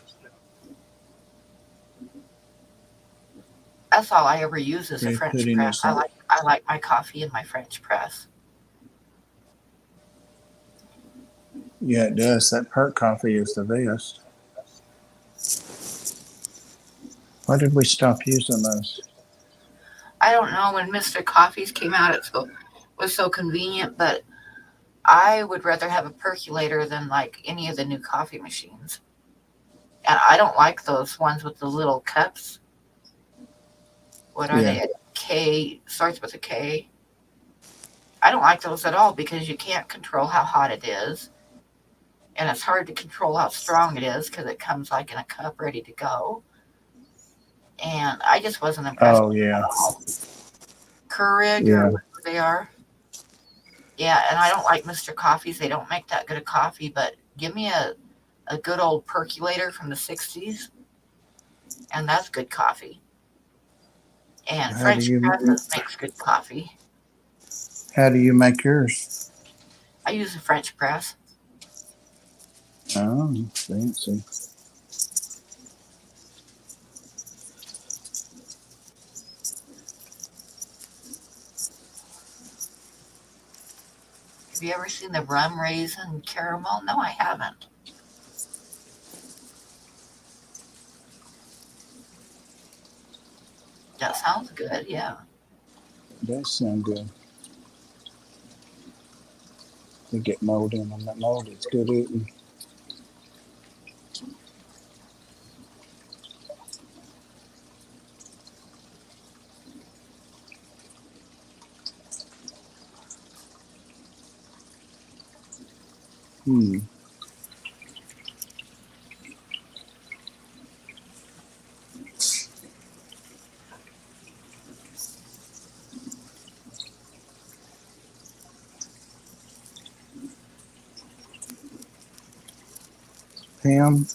That's all I ever use is a They French put in press. your I like my coffee in my French press. Yeah, it does. That perk coffee is the best. Why did we stop using those? I don't know, when Mr. Coffees came out, it was so convenient, but I would rather have a percolator than like any of the new coffee machines. And I don't like those ones with the little cups. What are they? K, starts with a K. I don't like those at all because you can't control how hot it is. And it's hard to control how strong it is because it comes like in a cup ready to go. And I just wasn't impressed. Oh, yeah. Keurig Yeah. or whatever they are. Yeah, and I don't like Mr. Coffees. They don't make that good of coffee, but give me a good old percolator from the 60s, and that's good coffee. And How French do you- presses makes good coffee. How do you make yours? I use a French press. Oh, fancy. Have you ever seen the rum raisin caramel? No, I haven't. That sounds good, yeah. That sounds good. You get mold in on that mold. It's good eating. Hmm. Pam?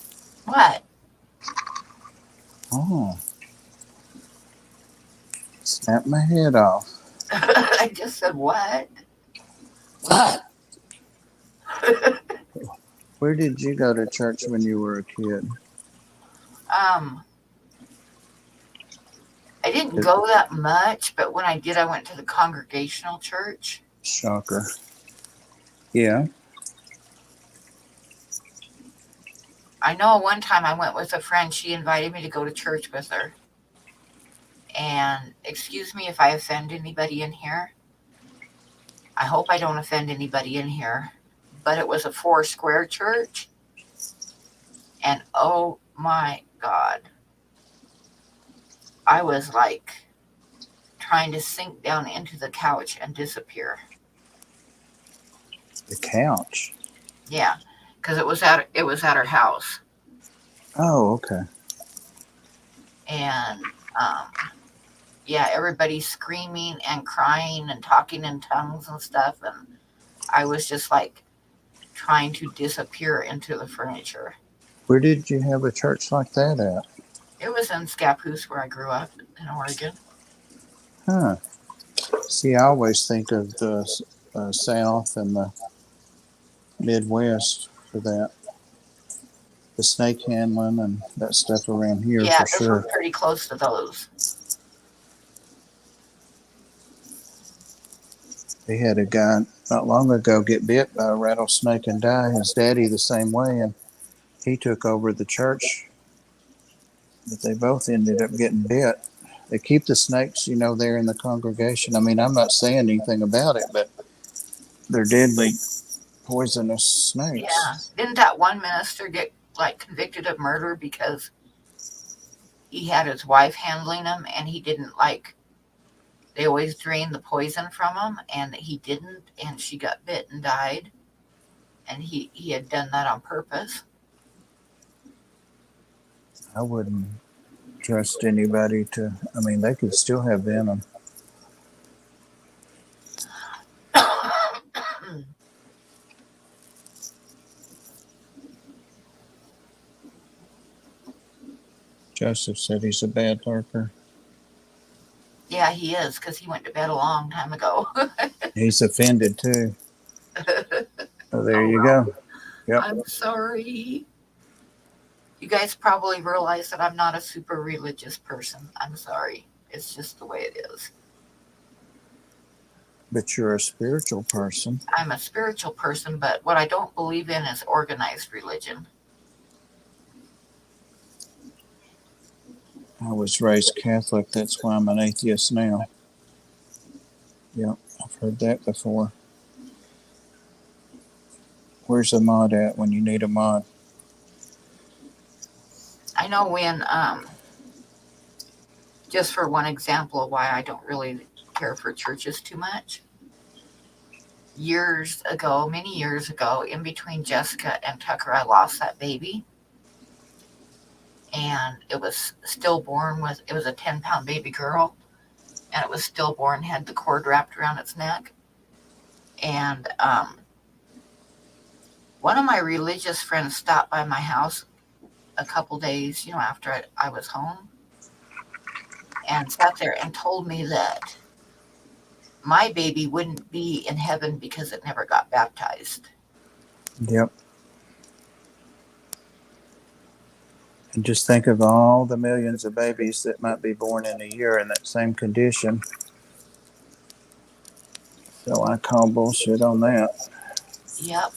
What? Oh. Snap my head off. I just said what? What? Where did you go to church when you were a kid? I didn't go that much, but when I did, I went to the Congregational Church. Shocker. Yeah. I know one time I went with a friend. She invited me to go to church with her. And excuse me if I offend anybody in here. I hope I don't offend anybody in here. But it was a 4-square church. And oh my God. I was like trying to sink down into the couch and disappear. The couch? Yeah, because it was at her house. Oh, okay. And yeah, everybody's screaming and crying and talking in tongues and stuff, and I was just like trying to disappear into the furniture. Where did you have a church like that at? It was in Scappoose where I grew up in Oregon. Huh. See, I always think of the South and the Midwest for that. The snake handling and that stuff around here, Yeah, for this sure. was pretty close to those. They had a guy not long ago get bit by a rattlesnake and die. His daddy the same way, and he took over the church. But they both ended up getting bit. They keep the snakes, there in the congregation. I mean, I'm not saying anything about it, but They're deadly poisonous snakes. Yeah. Didn't that one minister get like convicted of murder because he had his wife handling them and he didn't like, they always drained the poison from him and he didn't, and she got bit and died, and he had done that on purpose. I wouldn't trust anybody to, I mean, they could still have venom. Joseph said he's a bad lurker. Yeah, he is, because he went to bed a long time ago. He's offended too. Oh, there you go. Yep. I'm sorry. You guys probably realize that I'm not a super religious person. I'm sorry. It's just the way it is. But you're a spiritual person. I'm a spiritual person, but what I don't believe in is organized religion. I was raised Catholic. That's why I'm an atheist now. Yep, I've heard that before. Where's a mod at when you need a mod? I know when, just for one example of why I don't really care for churches too much. Years ago, many years ago, in between Jessica and Tucker, I lost that baby. And it was stillborn it was a 10-pound baby girl. And it was stillborn, had the cord wrapped around its neck. And one of my religious friends stopped by my house a couple days, after I was home, and sat there and told me that my baby wouldn't be in heaven because it never got baptized. Yep. And just think of all the millions of babies that might be born in a year in that same condition. So I call bullshit on that. Yep.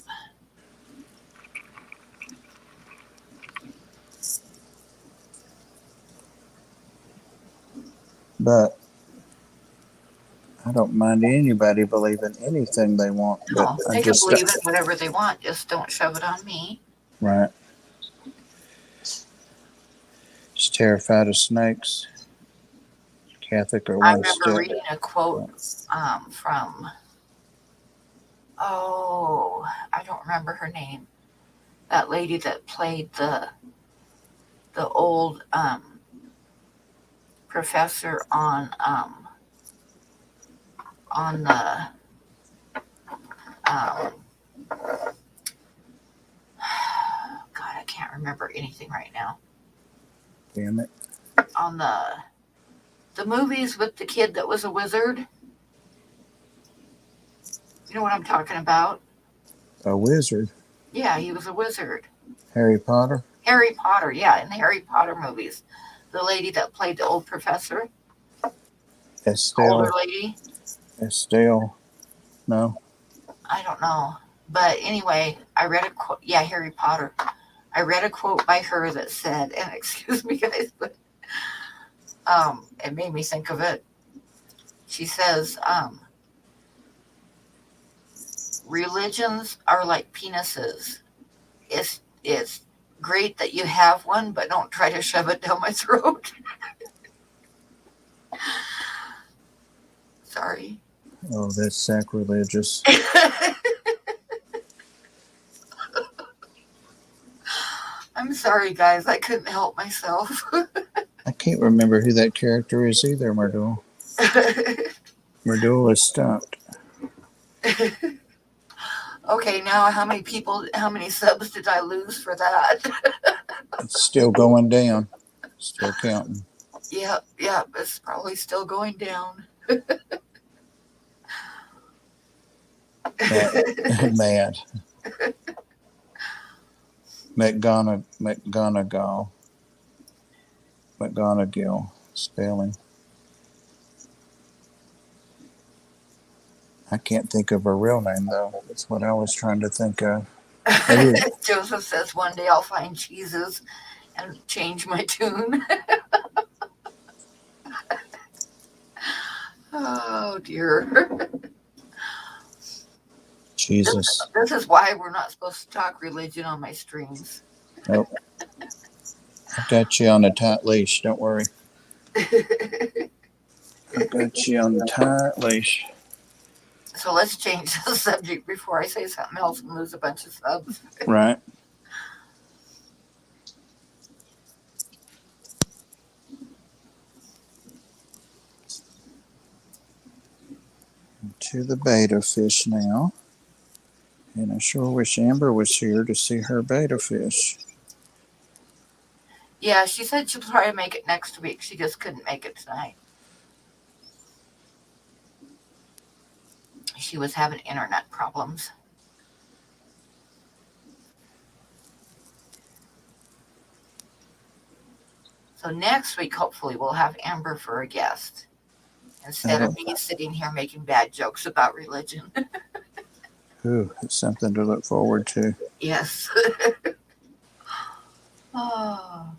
But I don't mind anybody believing anything they want. No, But they can believe in whatever they want. Just don't shove it on me. Right. Just terrified of snakes. Catholic or I one remember step. reading a quote from, I don't remember her name. That lady that played the old professor on the God, I can't remember anything right now. Damn it. On the movies with the kid that was a wizard. You know what I'm talking about? A wizard. Yeah, he was a wizard. Harry Potter. Harry Potter, yeah, in the Harry Potter movies. The lady that played the old professor. Older lady. Estelle. No. I don't know. But anyway, I read a quote. Yeah, Harry Potter. I read a quote by her that said, and excuse me guys, but it made me think of it. She says, religions are like penises. It's great that you have one, but don't try to shove it down my throat. Sorry. Oh, that's sacrilegious. I'm sorry, guys. I couldn't help myself. I can't remember who that character is either, Merdul. Merdul is stumped. Okay, now how many subs did I lose for that? It's still going down. Still counting. Yep, it's probably still going down. Mad. McGonagall spelling. I can't think of her real name though. That's what I was trying to think of. Joseph says one day I'll find cheeses and change my tune. Oh dear. Jesus. This is why we're not supposed to talk religion on my streams. Nope. I've got you on a tight leash. Don't worry. I've got you on a tight leash. So let's change the subject before I say something else and lose a bunch of subs. Right. To the betta fish now. And I sure wish Amber was here to see her betta fish. Yeah, she said she'll try to make it next week. She just couldn't make it tonight. She was having internet problems. So next week, hopefully, we'll have Amber for a guest instead of me sitting here making bad jokes about religion. Ooh, it's something to look forward to. Yes. Oh.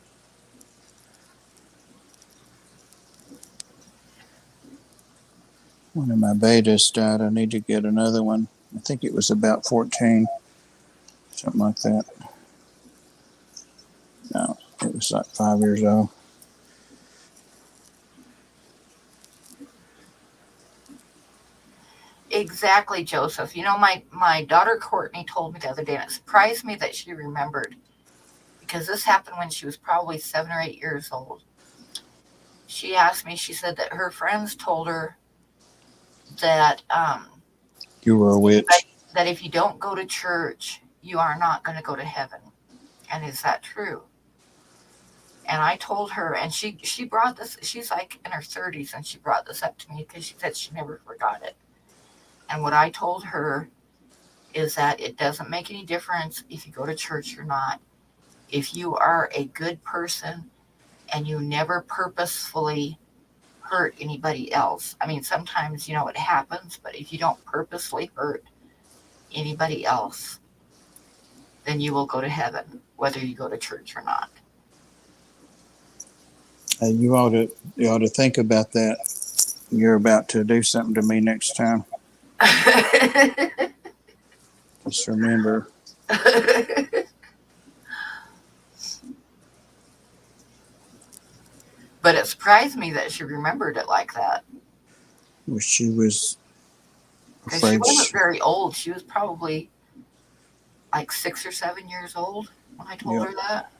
One of my bettas died. I need to get another one. I think it was about 14. Something like that. No, it was like 5 years old. Exactly, Joseph. You know, my daughter Courtney told me the other day, and it surprised me that she remembered, because this happened when she was probably 7 or 8 years old. She asked me, she said that her friends told her that You were a witch. that if you don't go to church, you are not going to go to heaven. And is that true? And I told her, and she brought this, she's like in her 30s, and she brought this up to me because she said she never forgot it. And what I told her is that it doesn't make any difference if you go to church or not. If you are a good person and you never purposefully hurt anybody else. I mean, sometimes, it happens, but if you don't purposely hurt anybody else, then you will go to heaven, whether you go to church or not. You ought to think about that. You're about to do something to me next time. Just remember. But it surprised me that she remembered it like that. Well, she was Because she afraid. wasn't very old. She was probably like 6 or 7 years old when I told her that.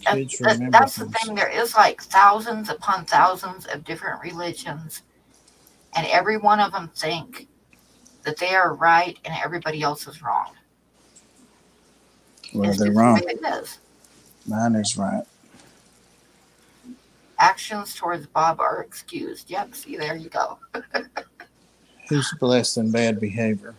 Kids remember That's the things. thing. There is like thousands upon thousands of different religions, and every one of them think that they are right and everybody else is wrong. Well, It's they're just wrong. the way it is. Mine is right. Actions towards Bob are excused. Yep, see, there you go. Who's blessed in bad behavior?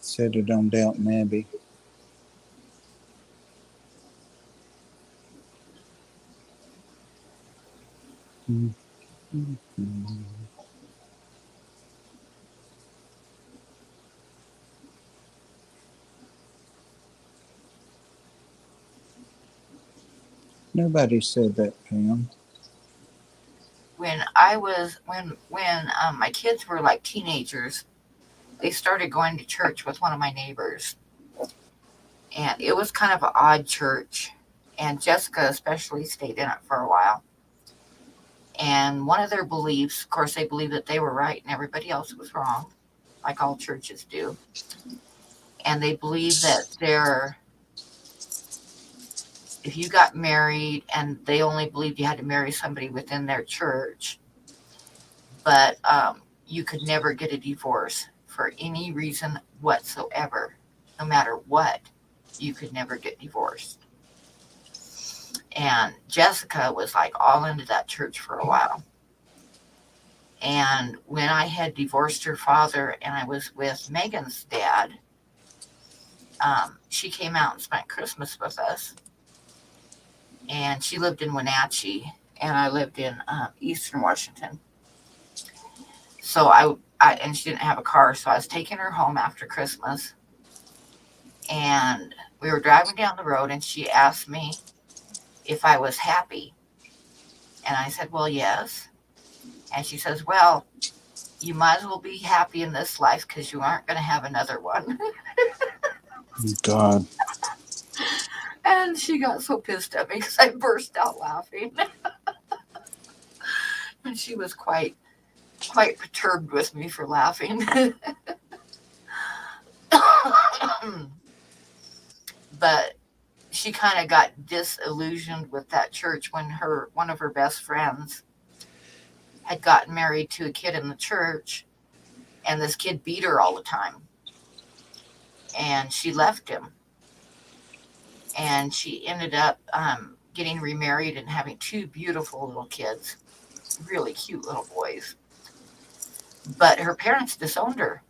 Said it on Downton Abbey. Nobody said that, Pam. When my kids were like teenagers, they started going to church with one of my neighbors. And it was kind of an odd church. And Jessica especially stayed in it for a while. And one of their beliefs, of course, they believed that they were right and everybody else was wrong, like all churches do. And they believed that if you got married, and they only believed you had to marry somebody within their church, but you could never get a divorce for any reason whatsoever. No matter what, you could never get divorced. And Jessica was like all into that church for a while. And when I had divorced her father and I was with Megan's dad, she came out and spent Christmas with us. And she lived in Wenatchee. and I lived in Eastern Washington. So I and she didn't have a car, so I was taking her home after Christmas, and we were driving down the road, and she asked me if I was happy, and I said, "Well, yes." And she says, "Well, you might as well be happy in this life because you aren't going to have another one." God. And she got so pissed at me because I burst out laughing, and she was quite perturbed with me for laughing. But she kind of got disillusioned with that church when one of her best friends had gotten married to a kid in the church, and this kid beat her all the time, and she left him, and she ended up getting remarried and having two beautiful little kids, really cute little boys. But her parents disowned her.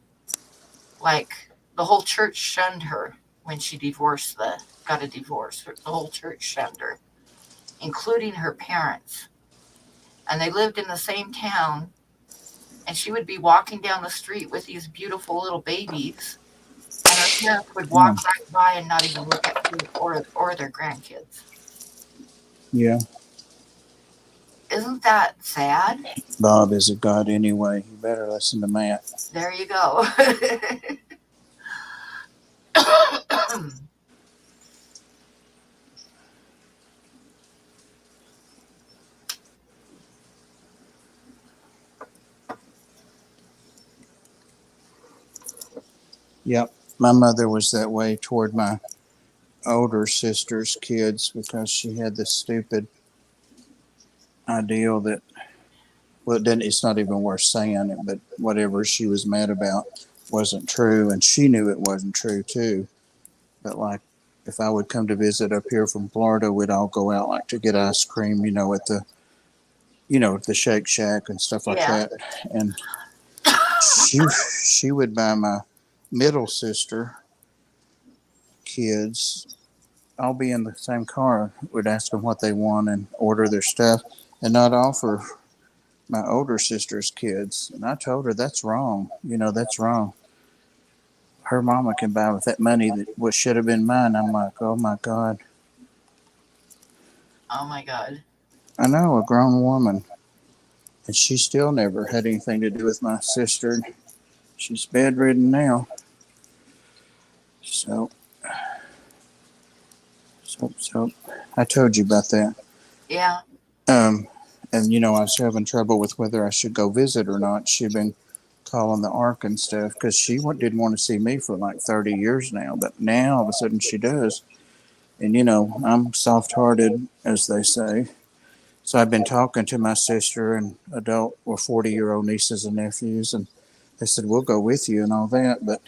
Like, the whole church shunned her when she got a divorce. The whole church shunned her, including her parents. And they lived in the same town, and she would be walking down the street with these beautiful little babies, and her parents would walk right by and not even look at them or their grandkids. Yeah. Isn't that sad? Bob is a god anyway. You better listen to Matt. There you go. Yep. My mother was that way toward my older sister's kids because she had this stupid ideal that, well, it's not even worth saying it, but whatever she was mad about wasn't true, and she knew it wasn't true too. But like, if I would come to visit up here from Florida, we'd all go out like to get ice cream, at the Shake Shack and stuff like Yeah. that. And she would buy my middle sister kids, all be in the same car, would ask them what they want and order their stuff, and not offer my older sister's kids. And I told her that's wrong. That's wrong. Her mama can buy with that money that what should have been mine. I'm like, oh my God. Oh my God. I know, a grown woman. And she still never had anything to do with my sister. She's bedridden now. So I told you about that. Yeah. And I was having trouble with whether I should go visit or not. She'd been calling the ARC and stuff because she didn't want to see me for like 30 years now. But now all of a sudden she does. And, I'm soft-hearted, as they say. So I've been talking to my sister and adult or 40-year-old nieces and nephews, and they said, we'll go with you and all that. But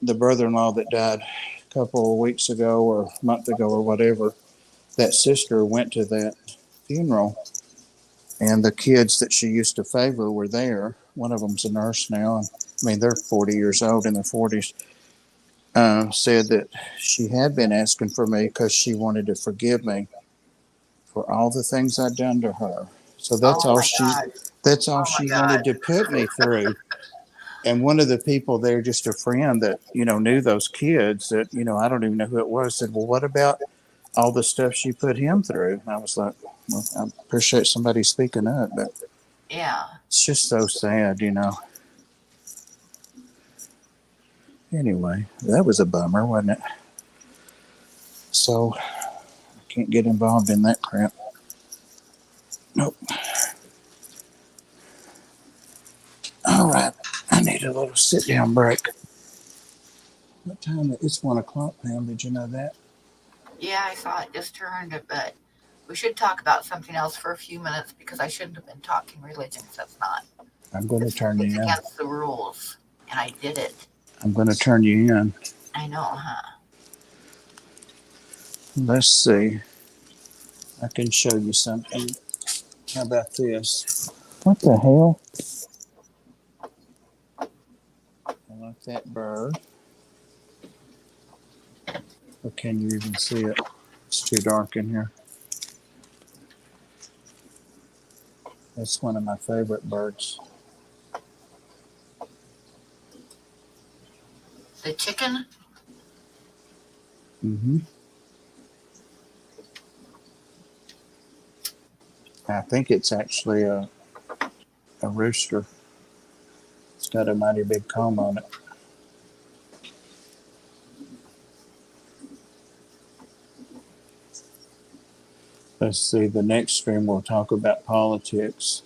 the brother-in-law that died a couple of weeks ago or a month ago or whatever, that sister went to that funeral, and the kids that she used to favor were there. One of them's a nurse now, and they're 40 years old, in their 40s. Said that she had been asking for me because she wanted to forgive me for all the things I'd done to her. So that's all she wanted to put me through. And one of the people there, just a friend that knew those kids, that I don't even know who it was, said, well, what about all the stuff she put him through? And I was like, well, I appreciate somebody speaking up, but Yeah. it's just so sad. Anyway, that was a bummer, wasn't it? So I can't get involved in that crap. Nope. All right. I need a little sit-down break. What time? It's 1 o'clock, Pam. Did you know that? Yeah, I saw it just turned, but we should talk about something else for a few minutes because I shouldn't have been talking religion, so it's not. I'm going to turn you It's in. against the rules, and I did it. I'm going to turn you in. I know, huh? Let's see. I can show you something. How about this? What the hell? I like that bird. Or can you even see it? It's too dark in here. It's one of my favorite birds. The chicken? Mm-hmm. I think it's actually a rooster. It's got a mighty big comb on it. Let's see, the next stream we'll talk about politics.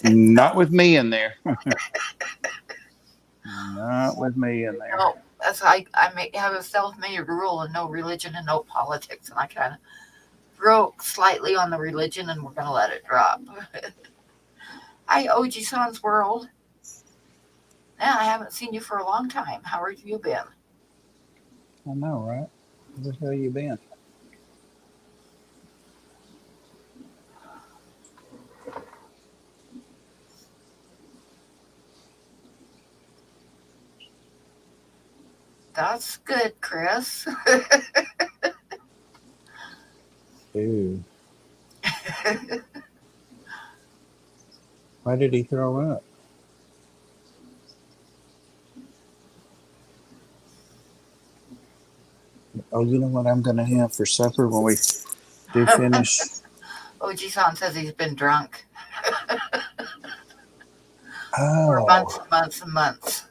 Not with me in there. Not with me in there. No, that's have a self-made rule and no religion and no politics, and I kind of broke slightly on the religion, and we're gonna let it drop. Hi, OG Son's World. Yeah, I haven't seen you for a long time. How have you been? I know, right? Where the hell you been? That's good, Chris. Ooh. Why did he throw up? Oh, you know what I'm going to have for supper when we do finish? OG Son says he's been drunk for Oh, months and months and months.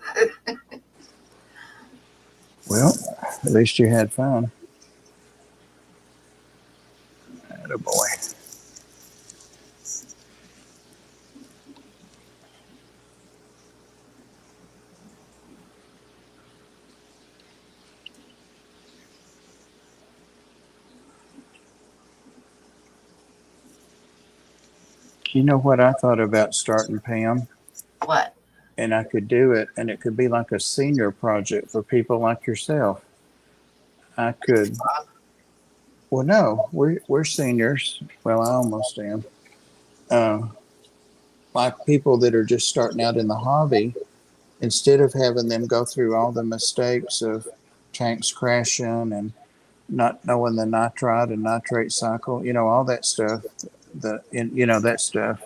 well, at least you had fun. Attaboy. You know what I thought about starting, Pam? What? And I could do it, and it could be like a senior project for people like yourself. I could. Well, no, we're seniors. Well, I almost am. Like people that are just starting out in the hobby, instead of having them go through all the mistakes of tanks crashing and not knowing the nitrite and nitrate cycle, all that stuff. That stuff.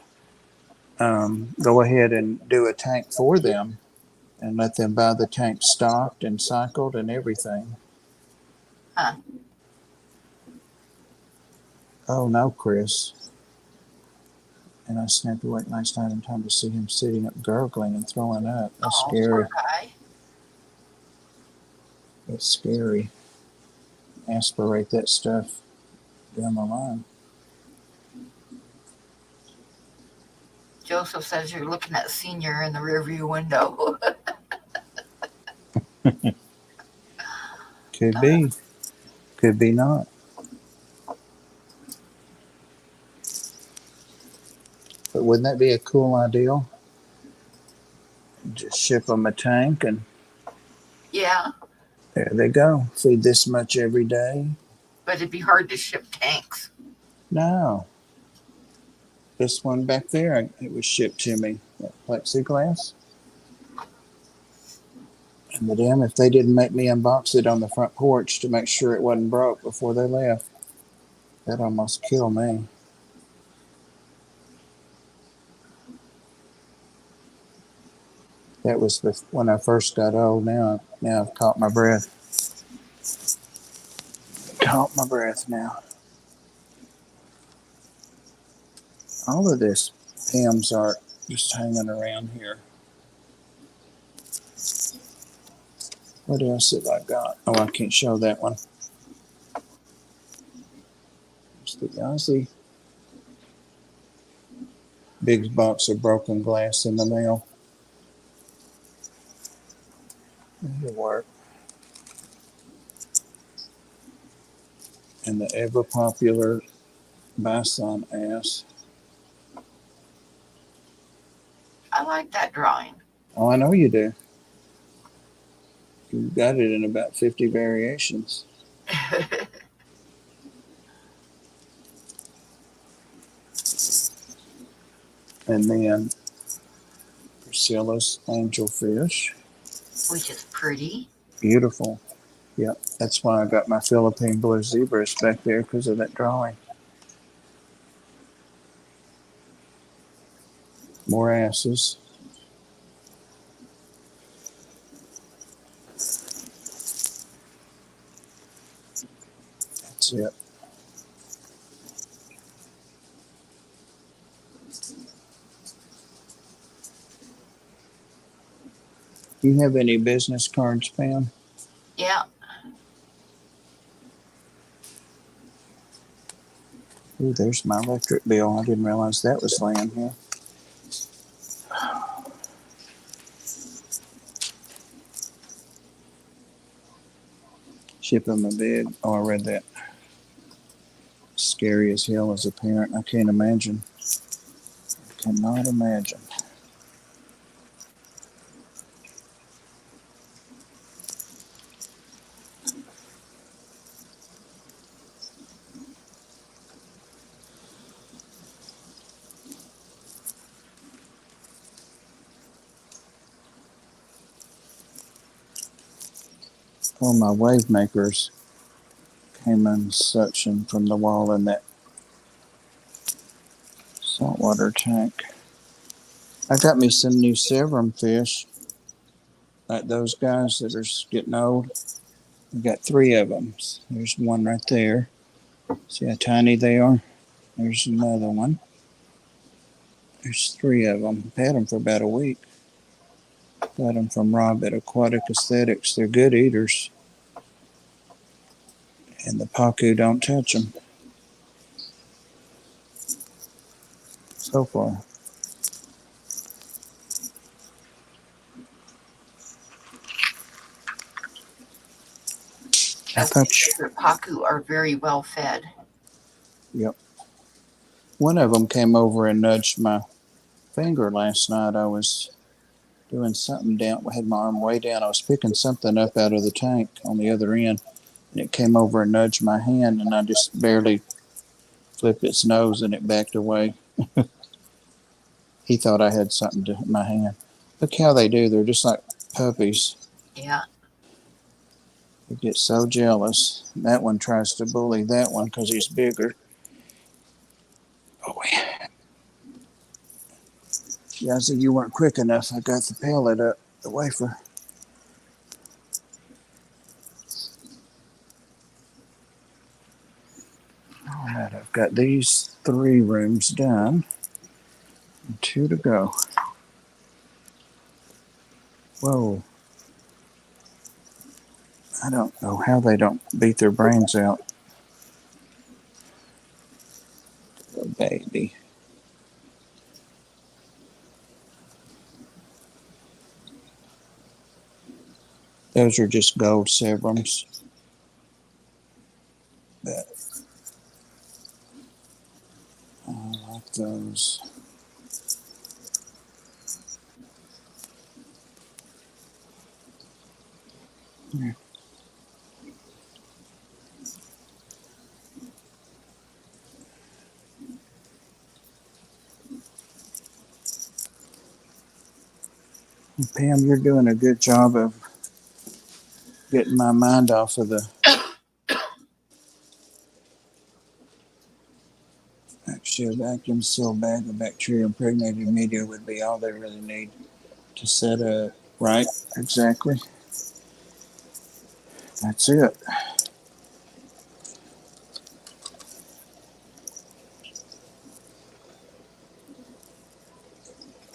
Go ahead and do a tank for them and let them buy the tank stocked and cycled and everything. Huh. Oh no, Chris. And I snapped awake last night in time to see him sitting up gurgling and throwing up. That's scary. Poor guy. That's scary. Aspirate that stuff down the line. Joseph says you're looking at senior in the rearview window. Could be. Could be not. But wouldn't that be a cool idea? Just ship them a tank and Yeah, there they go. Feed this much every day. but it'd be hard to ship tanks. No. This one back there, it was shipped to me. That plexiglass. And the damn if they didn't make me unbox it on the front porch to make sure it wasn't broke before they left. That almost killed me. That was when I first got old. Now I've caught my breath. Caught my breath now. All of this Pam's art just hanging around here. What else have I got? Oh, I can't show that one. It's the Aussie. Big box of broken glass in the mail. It'll work. And the ever popular bison ass. I like that drawing. Oh, I know you do. You've got it in about 50 variations. And then Priscilla's angelfish. Which is pretty. Beautiful. Yep, that's why I got my Philippine blue zebras back there because of that drawing. More asses. That's it. Do you have any business cards, Pam? Yeah. Ooh, there's my electric bill. I didn't realize that was laying here. Ship them a big. Oh, I read that. Scary as hell as a parent. I can't imagine. I cannot imagine. All my wave makers came in suction from the wall in that saltwater tank. I got me some new severum fish, like those guys that are getting old. I got 3 of them. There's one right there. See how tiny they are? There's another one. There's 3 of them. I've had them for about a week. Got them from Rob at Aquatic Aesthetics. They're good eaters. And the pacu don't touch them. So far. I thought The pacu are very well fed. Yep. One of them came over and nudged my finger last night. I was doing something down. I had my arm way down. I was picking something up out of the tank on the other end. And it came over and nudged my hand. And I just barely flipped its nose and it backed away. He thought I had something to my hand. Look how they do. They're just like puppies. Yeah. They get so jealous. That one tries to bully that one because he's bigger. Oh, yeah. Yazzie, you weren't quick enough. I got the pellet up, the wafer. All right, I've got these 3 rooms done. And 2 to go. Whoa. I don't know how they don't beat their brains out. Oh, baby. Those are just gold severums. But I like those. Yeah. Pam, you're doing a good job of getting my mind off of the actually a vacuum seal bag of bacteria impregnated media would be all they really need to set up. Right? Exactly. That's it.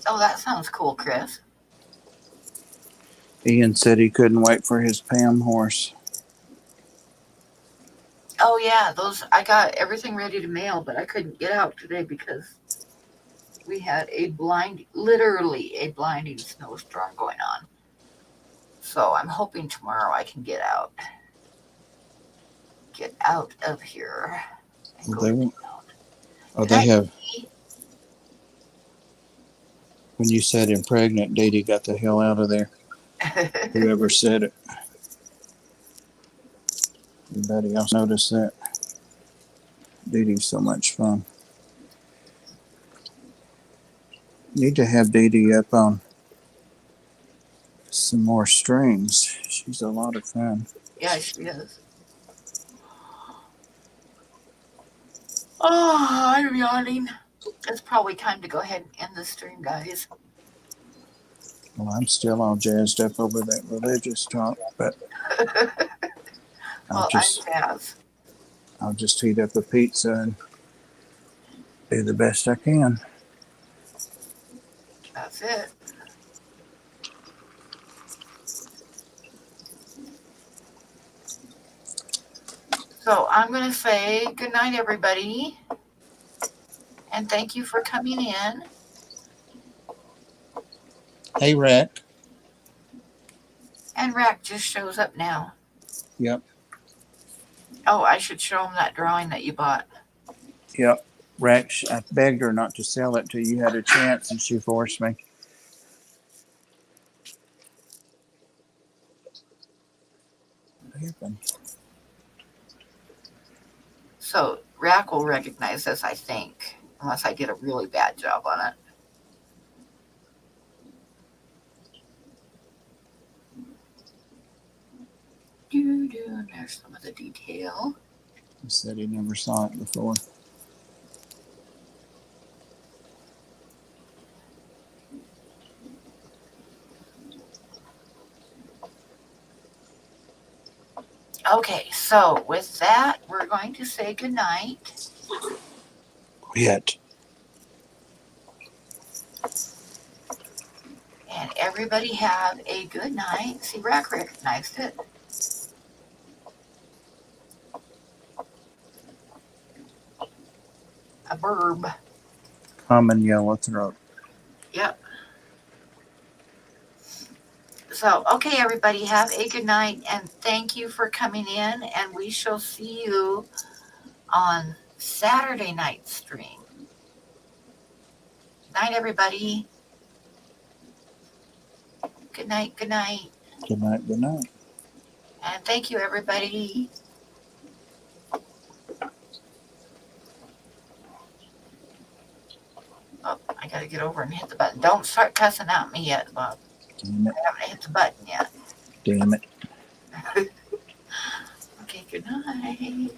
Oh, that sounds cool, Chris. Ian said he couldn't wait for his Pam horse. Oh yeah, those I got everything ready to mail, but I couldn't get out today because we had literally a blinding snowstorm going on. So I'm hoping tomorrow I can get out of here. And Well, go they to won't. town. Oh, they have. When you said impregnate, Dee Dee got the hell out of there. Whoever said it. Anybody else notice that? Dee Dee's so much fun. Need to have Dee Dee up on some more strings. She's a lot of fun. Yeah, she is. Oh, I'm yawning. It's probably time to go ahead and end the stream, guys. Well, I'm still all jazzed up over that religious talk, but Well, I'll just heat up a pizza and do the best I can. That's it. So I'm going to say good night, everybody. And thank you for coming in. Hey, Rack. And Rack just shows up now. Yep. Oh, I should show him that drawing that you bought. Yep. Rack, I begged her not to sell it till you had a chance, and she forced me. What happened? So Rack will recognize this, I think, unless I did a really bad job on it. And there's some of the detail. He said he never saw it before. Okay, so with that, we're going to say good night. Quit. And everybody have a good night. See, Rack recognized it. A burb. Common yellow throat. Yep. So, okay, everybody, have a good night, and thank you for coming in, and we shall see you on Saturday night stream. Night, everybody. Good night, good night. Good night, good night. And thank you, everybody. Oh, I gotta get over and hit the button. Don't start cussing at me yet, Bob. Damn it. I haven't hit the button yet. Damn it. Okay, good night.